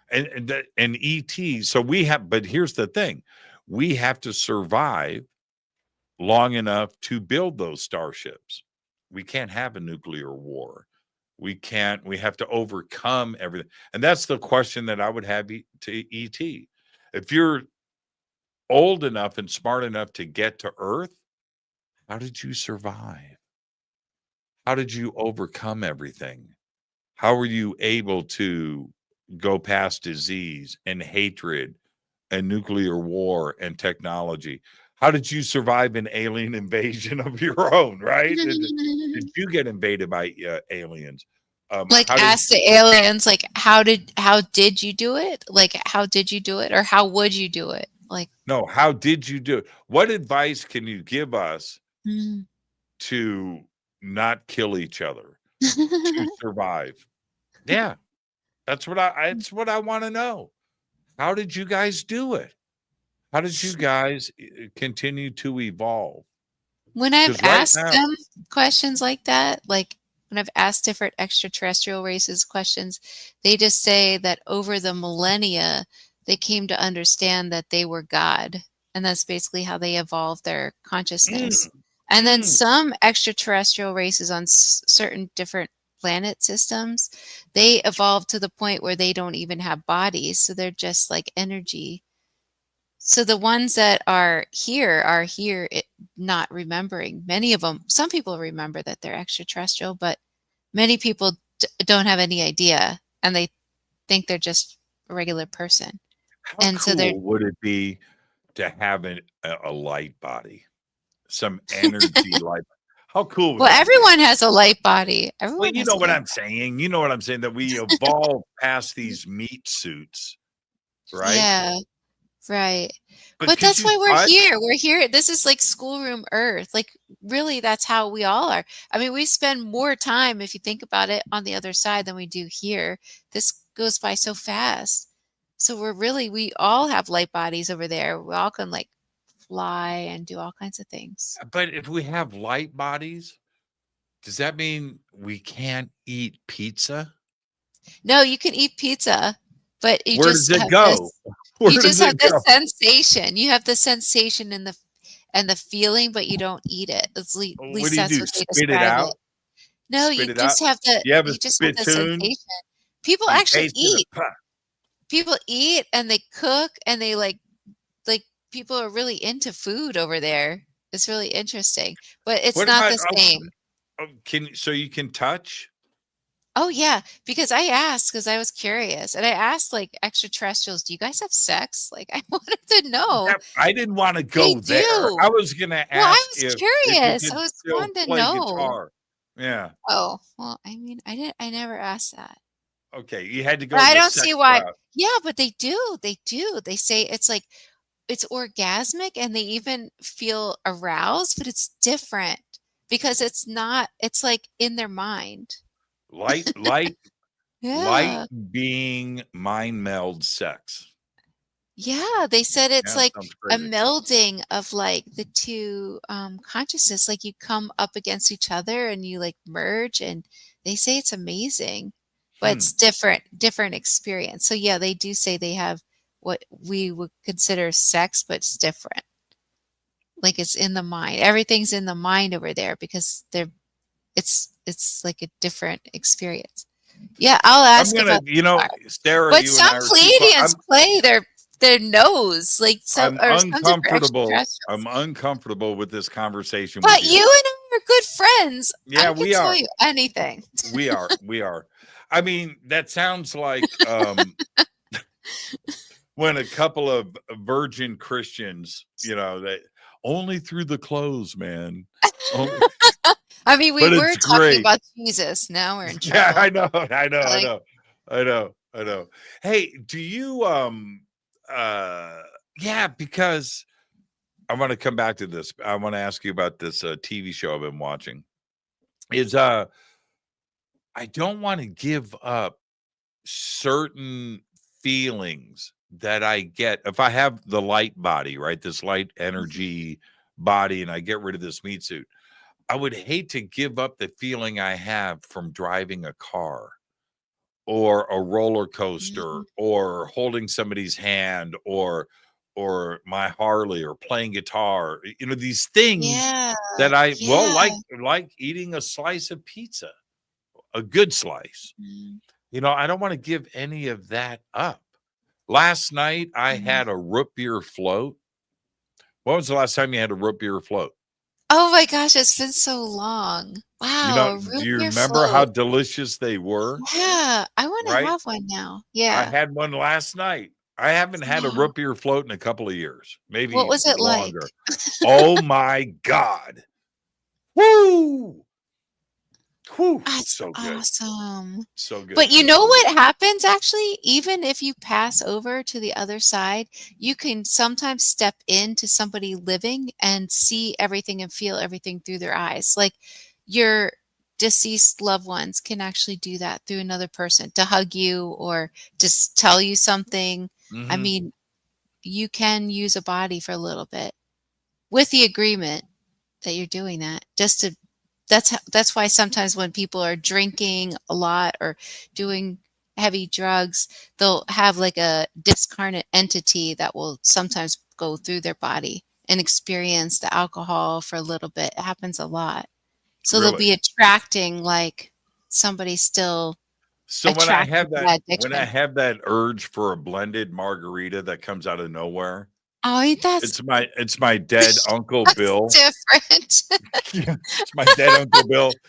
And ET. So but here's the thing. We have to survive long enough to build those starships. We can't have a nuclear war. We have to overcome everything. And that's the question that I would have to ET. If you're old enough and smart enough to get to Earth, how did you survive? How did you overcome everything? How were you able to go past disease and hatred and nuclear war and technology? how did you survive an alien invasion of your own, right? Did you get invaded by aliens? Like ask the aliens, like how did you do it? Like how did you do it, or how would you do it? Like no, how did you do it? What advice can you give us to not kill each other, to survive? Yeah, that's what I want to know. How did you guys do it? How did you guys continue to evolve? When I've asked them questions like that, like when I've asked different extraterrestrial races questions, they just say that over the millennia, they came to understand that they were God. And that's basically how they evolved their consciousness. And then some extraterrestrial races on certain different planet systems, they evolved to the point where they don't even have bodies. So they're just like energy. So the ones that are here not remembering. Many of them, some people remember that they're extraterrestrial, but many people don't have any idea, and they think they're just a regular person. How cool would it be to have a light body, some energy light? How cool would that everyone has a light body. Everyone you know what I'm saying. You know what I'm saying, that we evolve past these meat suits, right? Yeah. Right. But that's why we're here. We're here. This is like schoolroom Earth. Like, really, that's how we all are. I mean, we spend more time, if you think about it, on the other side than we do here. This goes by so fast. So we all have light bodies over there. We all can like fly and do all kinds of things. But if we have light bodies, does that mean we can't eat pizza? No, you can eat pizza, but where does it go? You just have the sensation. You have the sensation and the feeling, but you don't eat it. At least that's what they describe it. No, you just have the sensation. People actually eat. People eat and they cook and they like people are really into food over there. It's really interesting, but it's not the same. So you can touch? Oh yeah, because I was curious, and I asked like extraterrestrials, "Do you guys have sex?" Like I wanted to know. I didn't want to go there. I was gonna ask. Well, I was curious. I was wanting to know. Guitar. Yeah. Oh well, I mean, I never asked that. Okay, you had to go. But I don't see why. Route. Yeah, but they do. They do. They say it's like it's orgasmic, and they even feel aroused, but it's different because it's not. It's like in their mind. Light yeah. Light being mind meld sex. Yeah, they said it's like a melding of like the two consciousness, like you come up against each other and you like merge, and they say it's amazing, but it's different experience. So yeah, they do say they have what we would consider sex, but it's different. Like it's in the mind. Everything's in the mind over there because it's like a different experience. Yeah, I'll ask. Sarah. But some Pleiadians play their nose, like some. I'm uncomfortable. I'm uncomfortable with this conversation. But you and I are good friends. Yeah, we are. Tell you anything. We are. I mean, that sounds like when a couple of virgin Christians, that only through the clothes, man. I mean, we were talking about Jesus. Now we're in trouble. Yeah, I know. Hey, do you because I want to come back to this. I want to ask you about this TV show I've been watching. I don't want to give up certain feelings that I get if I have the light body, right? This light energy body, and I get rid of this meat suit. I would hate to give up the feeling I have from driving a car or a roller coaster or holding somebody's hand or my Harley or playing guitar. These things that I like eating a slice of pizza, a good slice. I don't want to give any of that up. Last night I had a root beer float. When was the last time you had a root beer float? Oh my gosh, it's been so long. Wow. Do you remember how delicious they were? Yeah, I want to have one now. Yeah. I had one last night. I haven't had a Wow. root beer float in a couple of years, What maybe was it like? longer. Oh my God. Woo! Whew. That's So good. awesome. So But good. you know what happens actually? Even if you pass over to the other side, you can sometimes step into somebody living and see everything and feel everything through their eyes. Like your deceased loved ones can actually do that through another person to hug you or just tell you something. I Mhm. mean, you can use a body for a little bit with the agreement that you're doing that just to that's why sometimes when people are drinking a lot or doing heavy drugs, they'll have like a discarnate entity that will sometimes go through their body and experience the alcohol for a little bit. It happens a lot. So they'll Really? be attracting like somebody still So attracted to that when I addiction. have that urge for a blended margarita that comes out of nowhere, Oh, that's it's my dead Uncle that's Bill. different. Yeah, it's my dead Uncle Bill.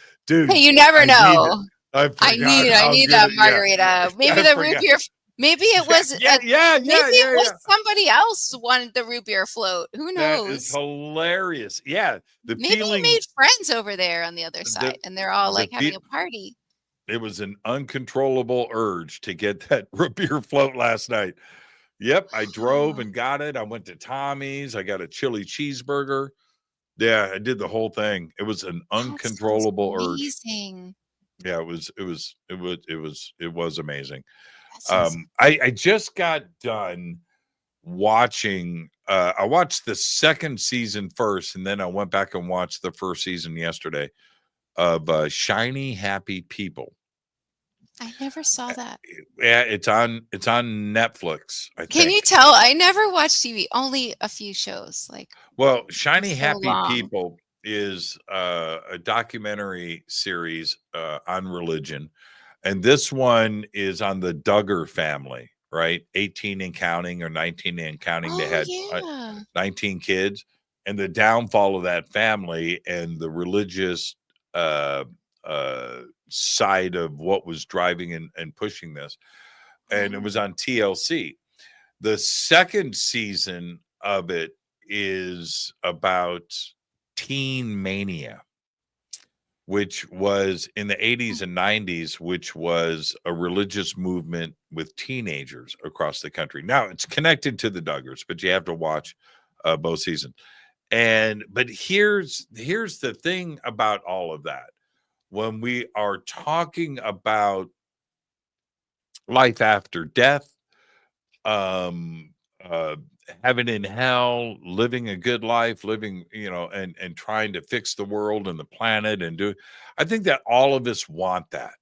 Hey, Dude, you never I need know. I forgot I how need good that it yeah. margarita. Maybe I the root forgot. beer maybe it Yeah, was yeah, yeah, maybe yeah, it yeah, was yeah. somebody else wanted the root beer float. Who That is knows? hilarious. Yeah, the Maybe he feeling made friends over there on the other the side and they're all the like having feel a party. it was an uncontrollable urge to get that root beer float last night. Yep, I drove Oh, and got it. I went to Tommy's. I got a chili cheeseburger. Yeah, I did the whole thing. It was an that sounds uncontrollable urge. amazing. Yeah, it was amazing. That sounds I just got done watching I watched the second season first, and then I went back and watched the first season yesterday of Shiny Happy People. I never saw that. Yeah, it's on Netflix, I Can you think. tell? I never watch TV, only a few shows. Like Well, they're Shiny so Happy long. People is a documentary series on religion. And this one is on the Duggar family, right? 18 and counting or 19 and counting. They Oh had yeah. 19 kids and the downfall of that family and the religious uh, side of what was driving and pushing this. And it Oh. was on TLC. The second season of it is about teen mania, which was in the 80s and 90s, which was a religious movement with teenagers across the country. Now it's connected to the Duggars, but you have to watch both seasons. But here's the thing about all of that. When we are talking about life after death, um uh heaven and hell, living a good life, living, and trying to fix the world and the planet and do, I think that all of us want that.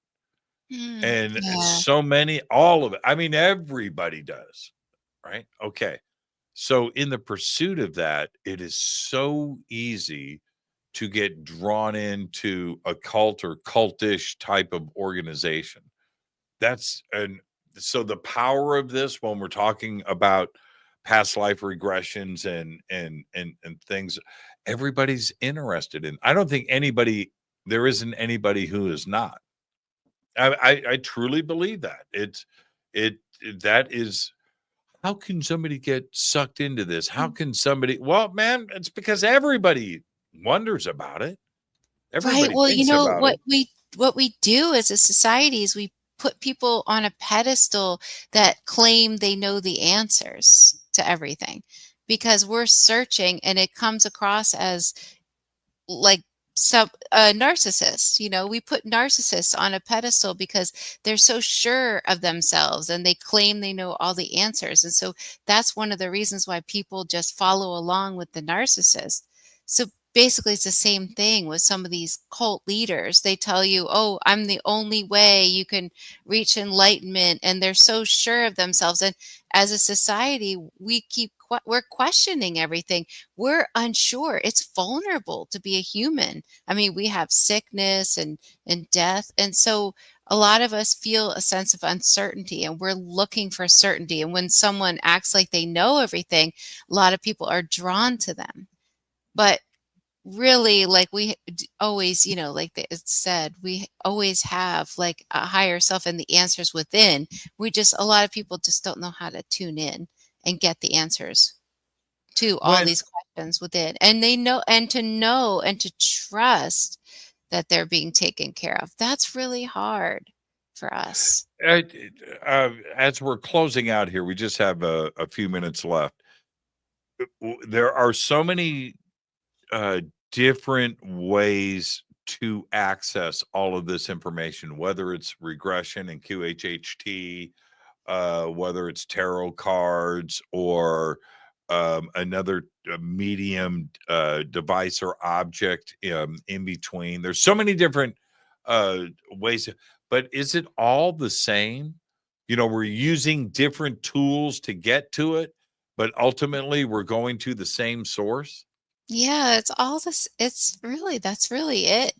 And Yeah. so many, all of it, I mean everybody does, right? Okay, so in the pursuit of that, it is so easy to get drawn into a cult or cultish type of organization. That's and so the power of this when we're talking about past life regressions and things everybody's interested in. I don't think there isn't anybody who is not. I truly believe that. It that is how can somebody get sucked into this? How can somebody well, man, it's because everybody wonders about it. Right. Everybody Well, you thinks know about it. what we do as a society is we put people on a pedestal that claim they know the answers to everything because we're searching and it comes across as like some narcissists. We put narcissists on a pedestal because they're so sure of themselves and they claim they know all the answers, and so that's one of the reasons why people just follow along with the narcissist. So basically it's the same thing with some of these cult leaders. They tell you, oh, I'm the only way you can reach enlightenment, and they're so sure of themselves. And as a society, we're questioning everything. We're unsure. It's vulnerable to be a human. I mean, we have sickness and death. And so a lot of us feel a sense of uncertainty and we're looking for certainty. And when someone acts like they know everything, a lot of people are drawn to them. But really, like, always, like it said, we always have like a higher self and the answers within. A lot of people just don't know how to tune in and get the answers to all When these questions within. And they know and to trust that they're being taken care of. That's really hard for us. uh, as we're closing out here, we just have a few minutes left. There are so many uh, different ways to access all of this information, whether it's regression and QHHT, whether it's tarot cards or another medium device or object in between. There's so many different ways, but is it all the same? We're using different tools to get to it, but ultimately we're going to the same source. Yeah, it's all this. That's really it.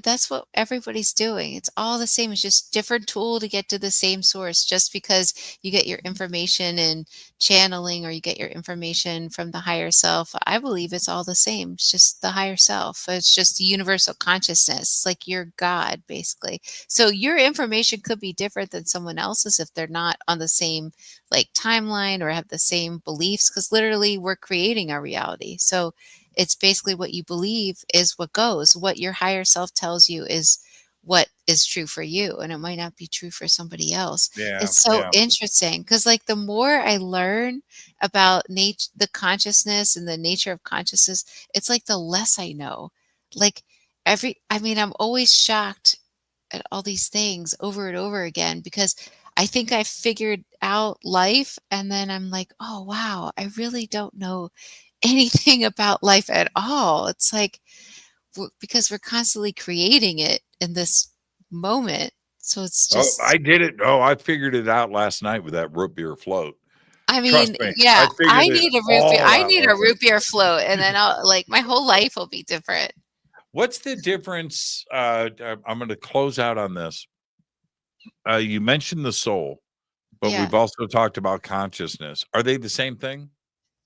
That's what everybody's doing. It's all the same. It's just different tool to get to the same source. Just because you get your information in channeling or you get your information from the higher self, I believe it's all the same. It's just the higher self. It's just the universal consciousness. It's like your God, basically. So your information could be different than someone else's if they're not on the same like timeline or have the same beliefs, because literally we're creating our reality. So it's basically what you believe is what goes. What your higher self tells you is what is true for you, and it might not be true for somebody else. Yeah, It's so yeah. interesting because, like, the more I learn about the consciousness and the nature of consciousness, it's like the less I know. Like I'm always shocked at all these things over and over again because I think I figured out life, and then I'm like, oh wow, I really don't know anything about life at all. It's like because we're constantly creating it in this moment. So it's Oh, just, I did it. Oh, I figured it out last night with that root beer float. I Trust mean, me, yeah, I figured it all I out need a last night. root beer float, and then I'll like my whole life will be different. What's the difference? I'm going to close out on this. You mentioned the soul, but Yeah. we've also talked about consciousness. Are they the same thing?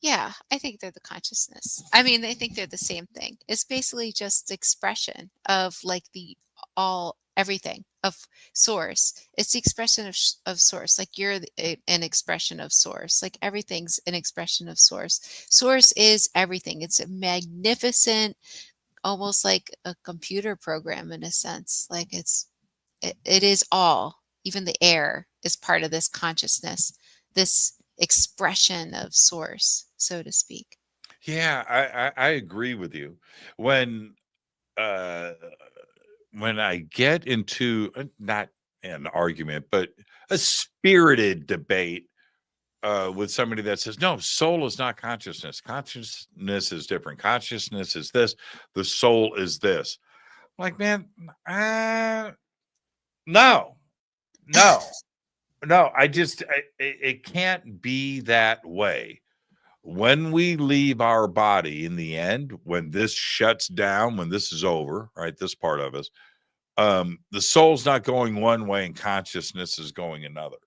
Yeah, I think they're the consciousness. I mean, I think they're the same thing. It's basically just expression of like the all everything of source. It's the expression of source. Like you're an expression of source. Like everything's an expression of source. Source is everything. It's a magnificent, almost like a computer program in a sense. Like it is all. Even the air is part of this consciousness. This expression of source, so to speak. Yeah, I agree with you. When uh, when I get into not an argument, but a spirited debate with somebody that says, no, soul is not consciousness. Consciousness is different. Consciousness is this. The soul is this. Like, man, no, no, no. It can't be that way. When we leave our body in the end, when this shuts down, when this is over, right? This part of us, the soul's not going one way and consciousness is going another.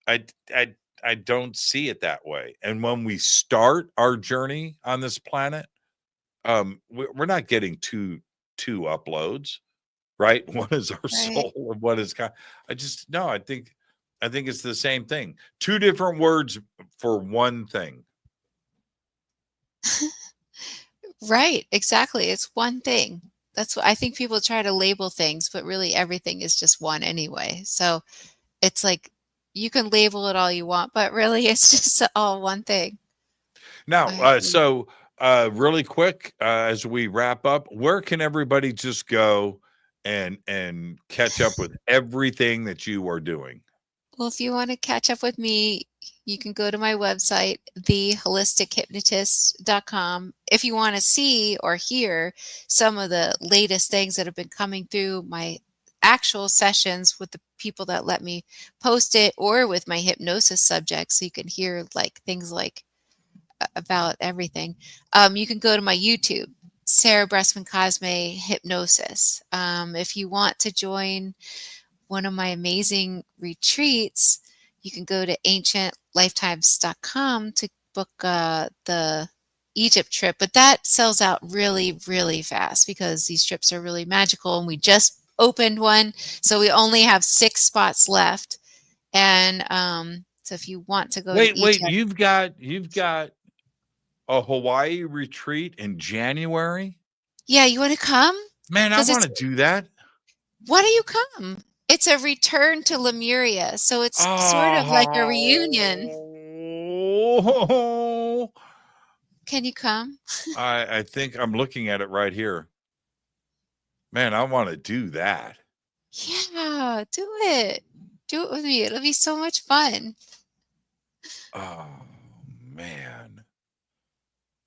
I, I, I don't see it that way. And when we start our journey on this planet, we're not getting two uploads, right? One is our Right. soul, and one is I just no. I think it's the same thing. Two different words for one thing. Right, exactly. It's one thing. That's what I think people try to label things, but really everything is just one anyway. So it's like you can label it all you want, but really it's just all one thing. Now, I agree. really quick, as we wrap up, where can everybody just go and catch up with everything that you are doing? Well, if you want to catch up with me, you can go to my website, theholistichuhypnotist.com. If you want to see or hear some of the latest things that have been coming through my actual sessions with the people that let me post it, or with my hypnosis subjects, so you can hear like things like about everything, you can go to my YouTube, Sarah Breskman Cosme Hypnosis. If you want to join one of my amazing retreats, you can go to ancientlifetimes.com to book the Egypt trip, but that sells out really, really fast because these trips are really magical, and we just opened one, so we only have 6 spots left. And so if you want to go to Wait, Egypt, you've got a Hawaii retreat in January? yeah, you want to come? Man, I Because want it's to do that. why don't you come? It's a return to Lemuria, so it's sort of like a reunion. Oh, Can you come? I think I'm looking at it right here. Man, I want to do that. Yeah, do it. Do it with me. It'll be so much fun. Oh, man.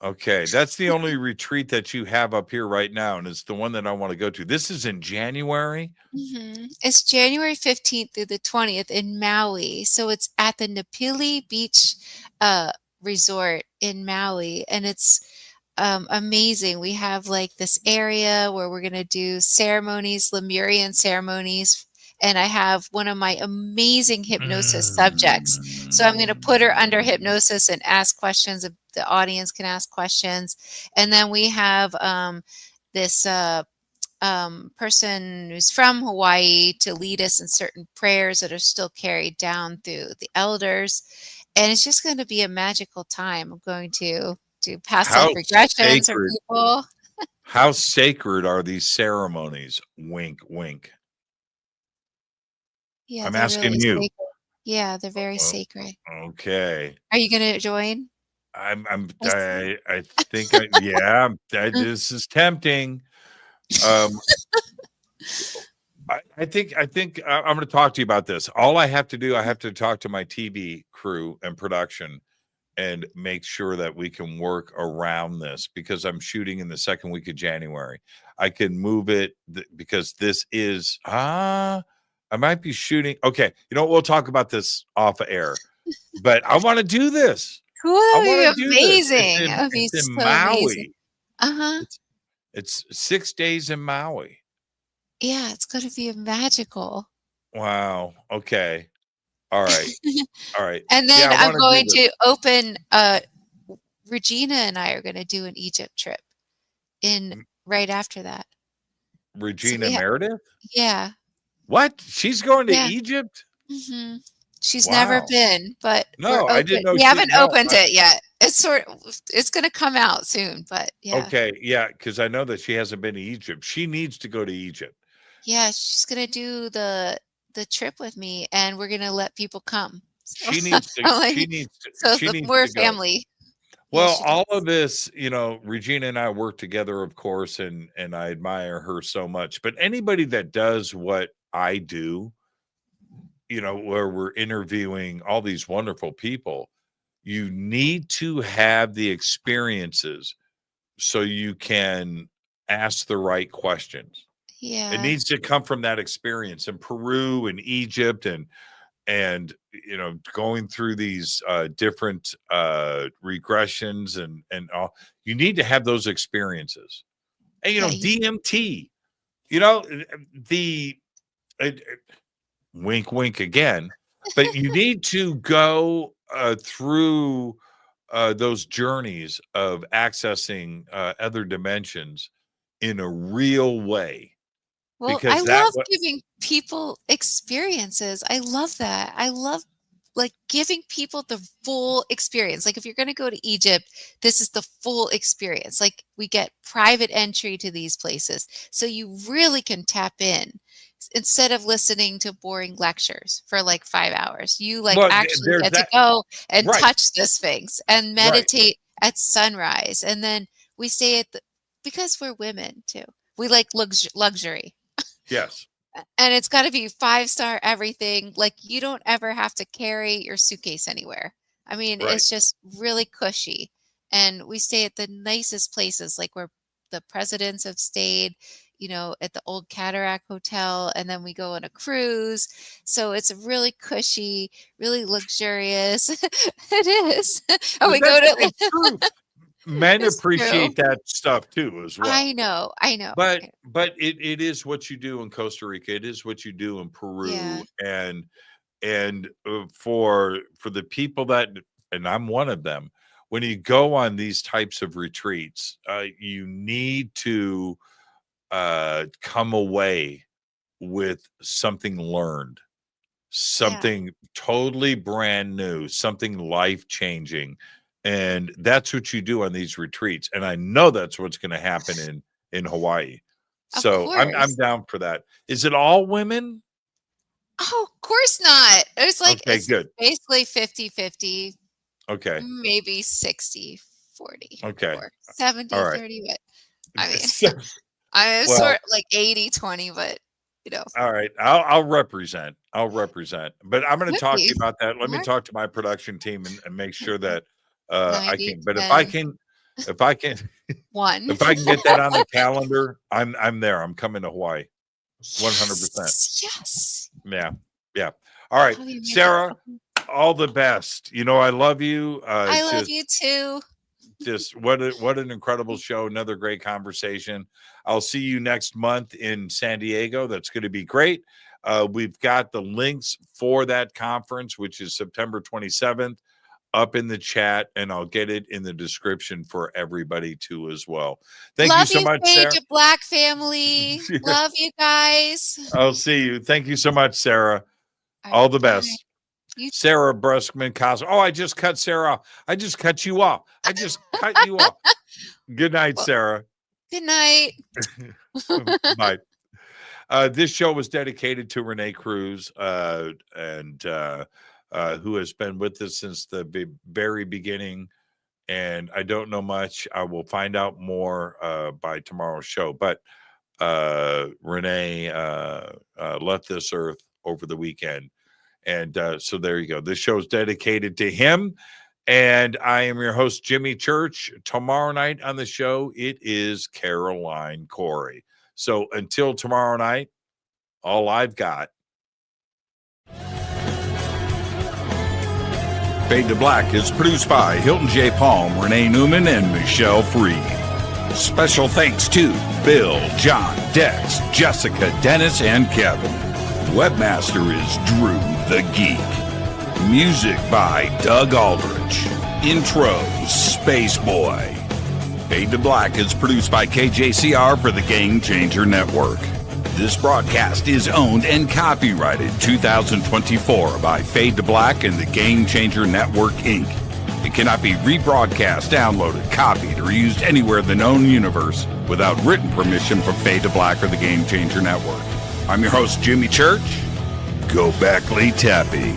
Okay, that's the only retreat that you have up here right now, and it's the one that I want to go to. This is in January? It's January 15th through the 20th in Maui. So it's at the Napili Beach Resort in Maui, and it's amazing. We have like this area where we're going to do ceremonies, Lemurian ceremonies. And I have one of my amazing hypnosis subjects. So I'm going to put her under hypnosis and ask questions. The audience can ask questions. And then we have this person who's from Hawaii to lead us in certain prayers that are still carried down through the elders. And it's just going to be a magical time. I'm going to do past life How regressions for sacred, people. how sacred are these ceremonies? Wink, wink. Yeah, I'm they're asking really you. sacred. Yeah, they're very Oh, sacred. okay. Are you going to join? I think yeah, this is tempting. Um, I think I'm going to talk to you about this. All I have to do, I have to talk to my TV crew and production and make sure that we can work around this, because I'm shooting in the second week of January. I can move it because this is I might be shooting. Okay, you know what? We'll talk about this off of air, but I want to do this. Cool. I That want would to be do this. amazing. That would be It's in so amazing. Maui. Uh-huh. It's 6 days in Maui. Yeah, it's going to be magical. Wow. Okay. All right. All right. And Yeah, then I I'm want to do going this. to open Regina and I are going to do an Egypt trip in right after that. So Regina we Meredith? yeah. What? She's going to Yeah. Egypt? hmm She's never Wow. been, but we're No, I open. didn't know We she. haven't No. opened it yet. It's going to come out soon, but yeah. Okay. Yeah, because I know that she hasn't been to Egypt. She needs to go to Egypt. Yeah, she's going to do the trip with me, and we're going to let people come. So She needs to. I'm like, She needs to. so She needs we're a to go. family. Yeah, Well, she all does. of this, Regina and I work together, of course, and I admire her so much. But anybody that does what I do, where we're interviewing all these wonderful people, you need to have the experiences so you can ask the right questions. It Yeah. needs to come from that experience in Peru and Egypt and going through these different regressions and all. You need to have those experiences. And Yeah. DMT, the wink wink again, but you need to go through those journeys of accessing other dimensions in a real way, Well, I because love giving people experiences. I love that. I love like giving people the full experience. Like if you're going to go to Egypt, this is the full experience. Like we get private entry to these places. So you really can tap in instead of listening to boring lectures for like 5 hours. You like actually there's get to that, go and right, touch the Sphinx and right. meditate at sunrise. And then we stay at because we're women too. We like luxury. Yes. And it's got to be 5-star everything. Like you don't ever have to carry your suitcase anywhere. I mean, Right. it's just really cushy. And we stay at the nicest places, like where the presidents have stayed, at the old Cataract Hotel. And then we go on a cruise. So it's really cushy, really luxurious. It is. And we go to. It's true. Men It's appreciate true. that stuff too, as well. I know. But it is what you do in Costa Rica. It is what you do in Peru, Yeah. and for the people that, and I'm one of them, when you go on these types of retreats, you need to come away with something learned, something totally brand new, something life-changing. And that's what you do on these retreats. And I know that's what's going to happen in Hawaii. So I'm down for that. Is it all women? Oh, of course not. It's like, okay, it's good. Basically 50-50. Okay. Maybe 60-40. Okay. Or 70-30. But I mean, I'm well, sort of like 80-20, but you know. All right. I'll represent. But I'm going to talk to you about that. Let me talk to my production team and make sure that I can. But if I can one. If I can get that on the calendar, I'm there. I'm coming to Hawaii. 100%. Yes. Yeah. All right, Sarah, all the best. You know, I love you. I love you too. Just what an incredible show. Another great conversation. I'll see you next month in San Diego. That's going to be great. We've got the links for that conference, which is September 27th, up in the chat, and I'll get it in the description for everybody too as well. Thank you so much, Sarah. Love you, Black family. Love you guys. I'll see you. Thank you so much, Sarah. All the best. Sarah Breskman Cosme. Oh, I just cut Sarah off. I just cut you off. Cut you off. Good night, Sarah. Good night. Bye. This show was dedicated to Renee Cruz, and who has been with us since the very beginning. And I don't know much. I will find out more by tomorrow's show. But Renee left this earth over the weekend. And so there you go. This show is dedicated to him. And I am your host, Jimmy Church. Tomorrow night on the show, it is Caroline Corey. So until tomorrow night, all I've got. Fade to Black is produced by Hilton J. Palm, Renee Newman, and Michelle Freed. Special thanks to Bill, John, Dex, Jessica, Dennis, and Kevin. Webmaster is Drew the Geek. Music by Doug Aldrich. Intro, Space Boy. Fade to Black is produced by KJCR for the Game Changer Network. This broadcast is owned and copyrighted 2024 by Fade to Black and the Game Changer Network, Inc. It cannot be rebroadcast, downloaded, copied, or used anywhere in the known universe without written permission from Fade to Black or the Game Changer Network. I'm your host, Jimmy Church. Go back, Lee Tappy.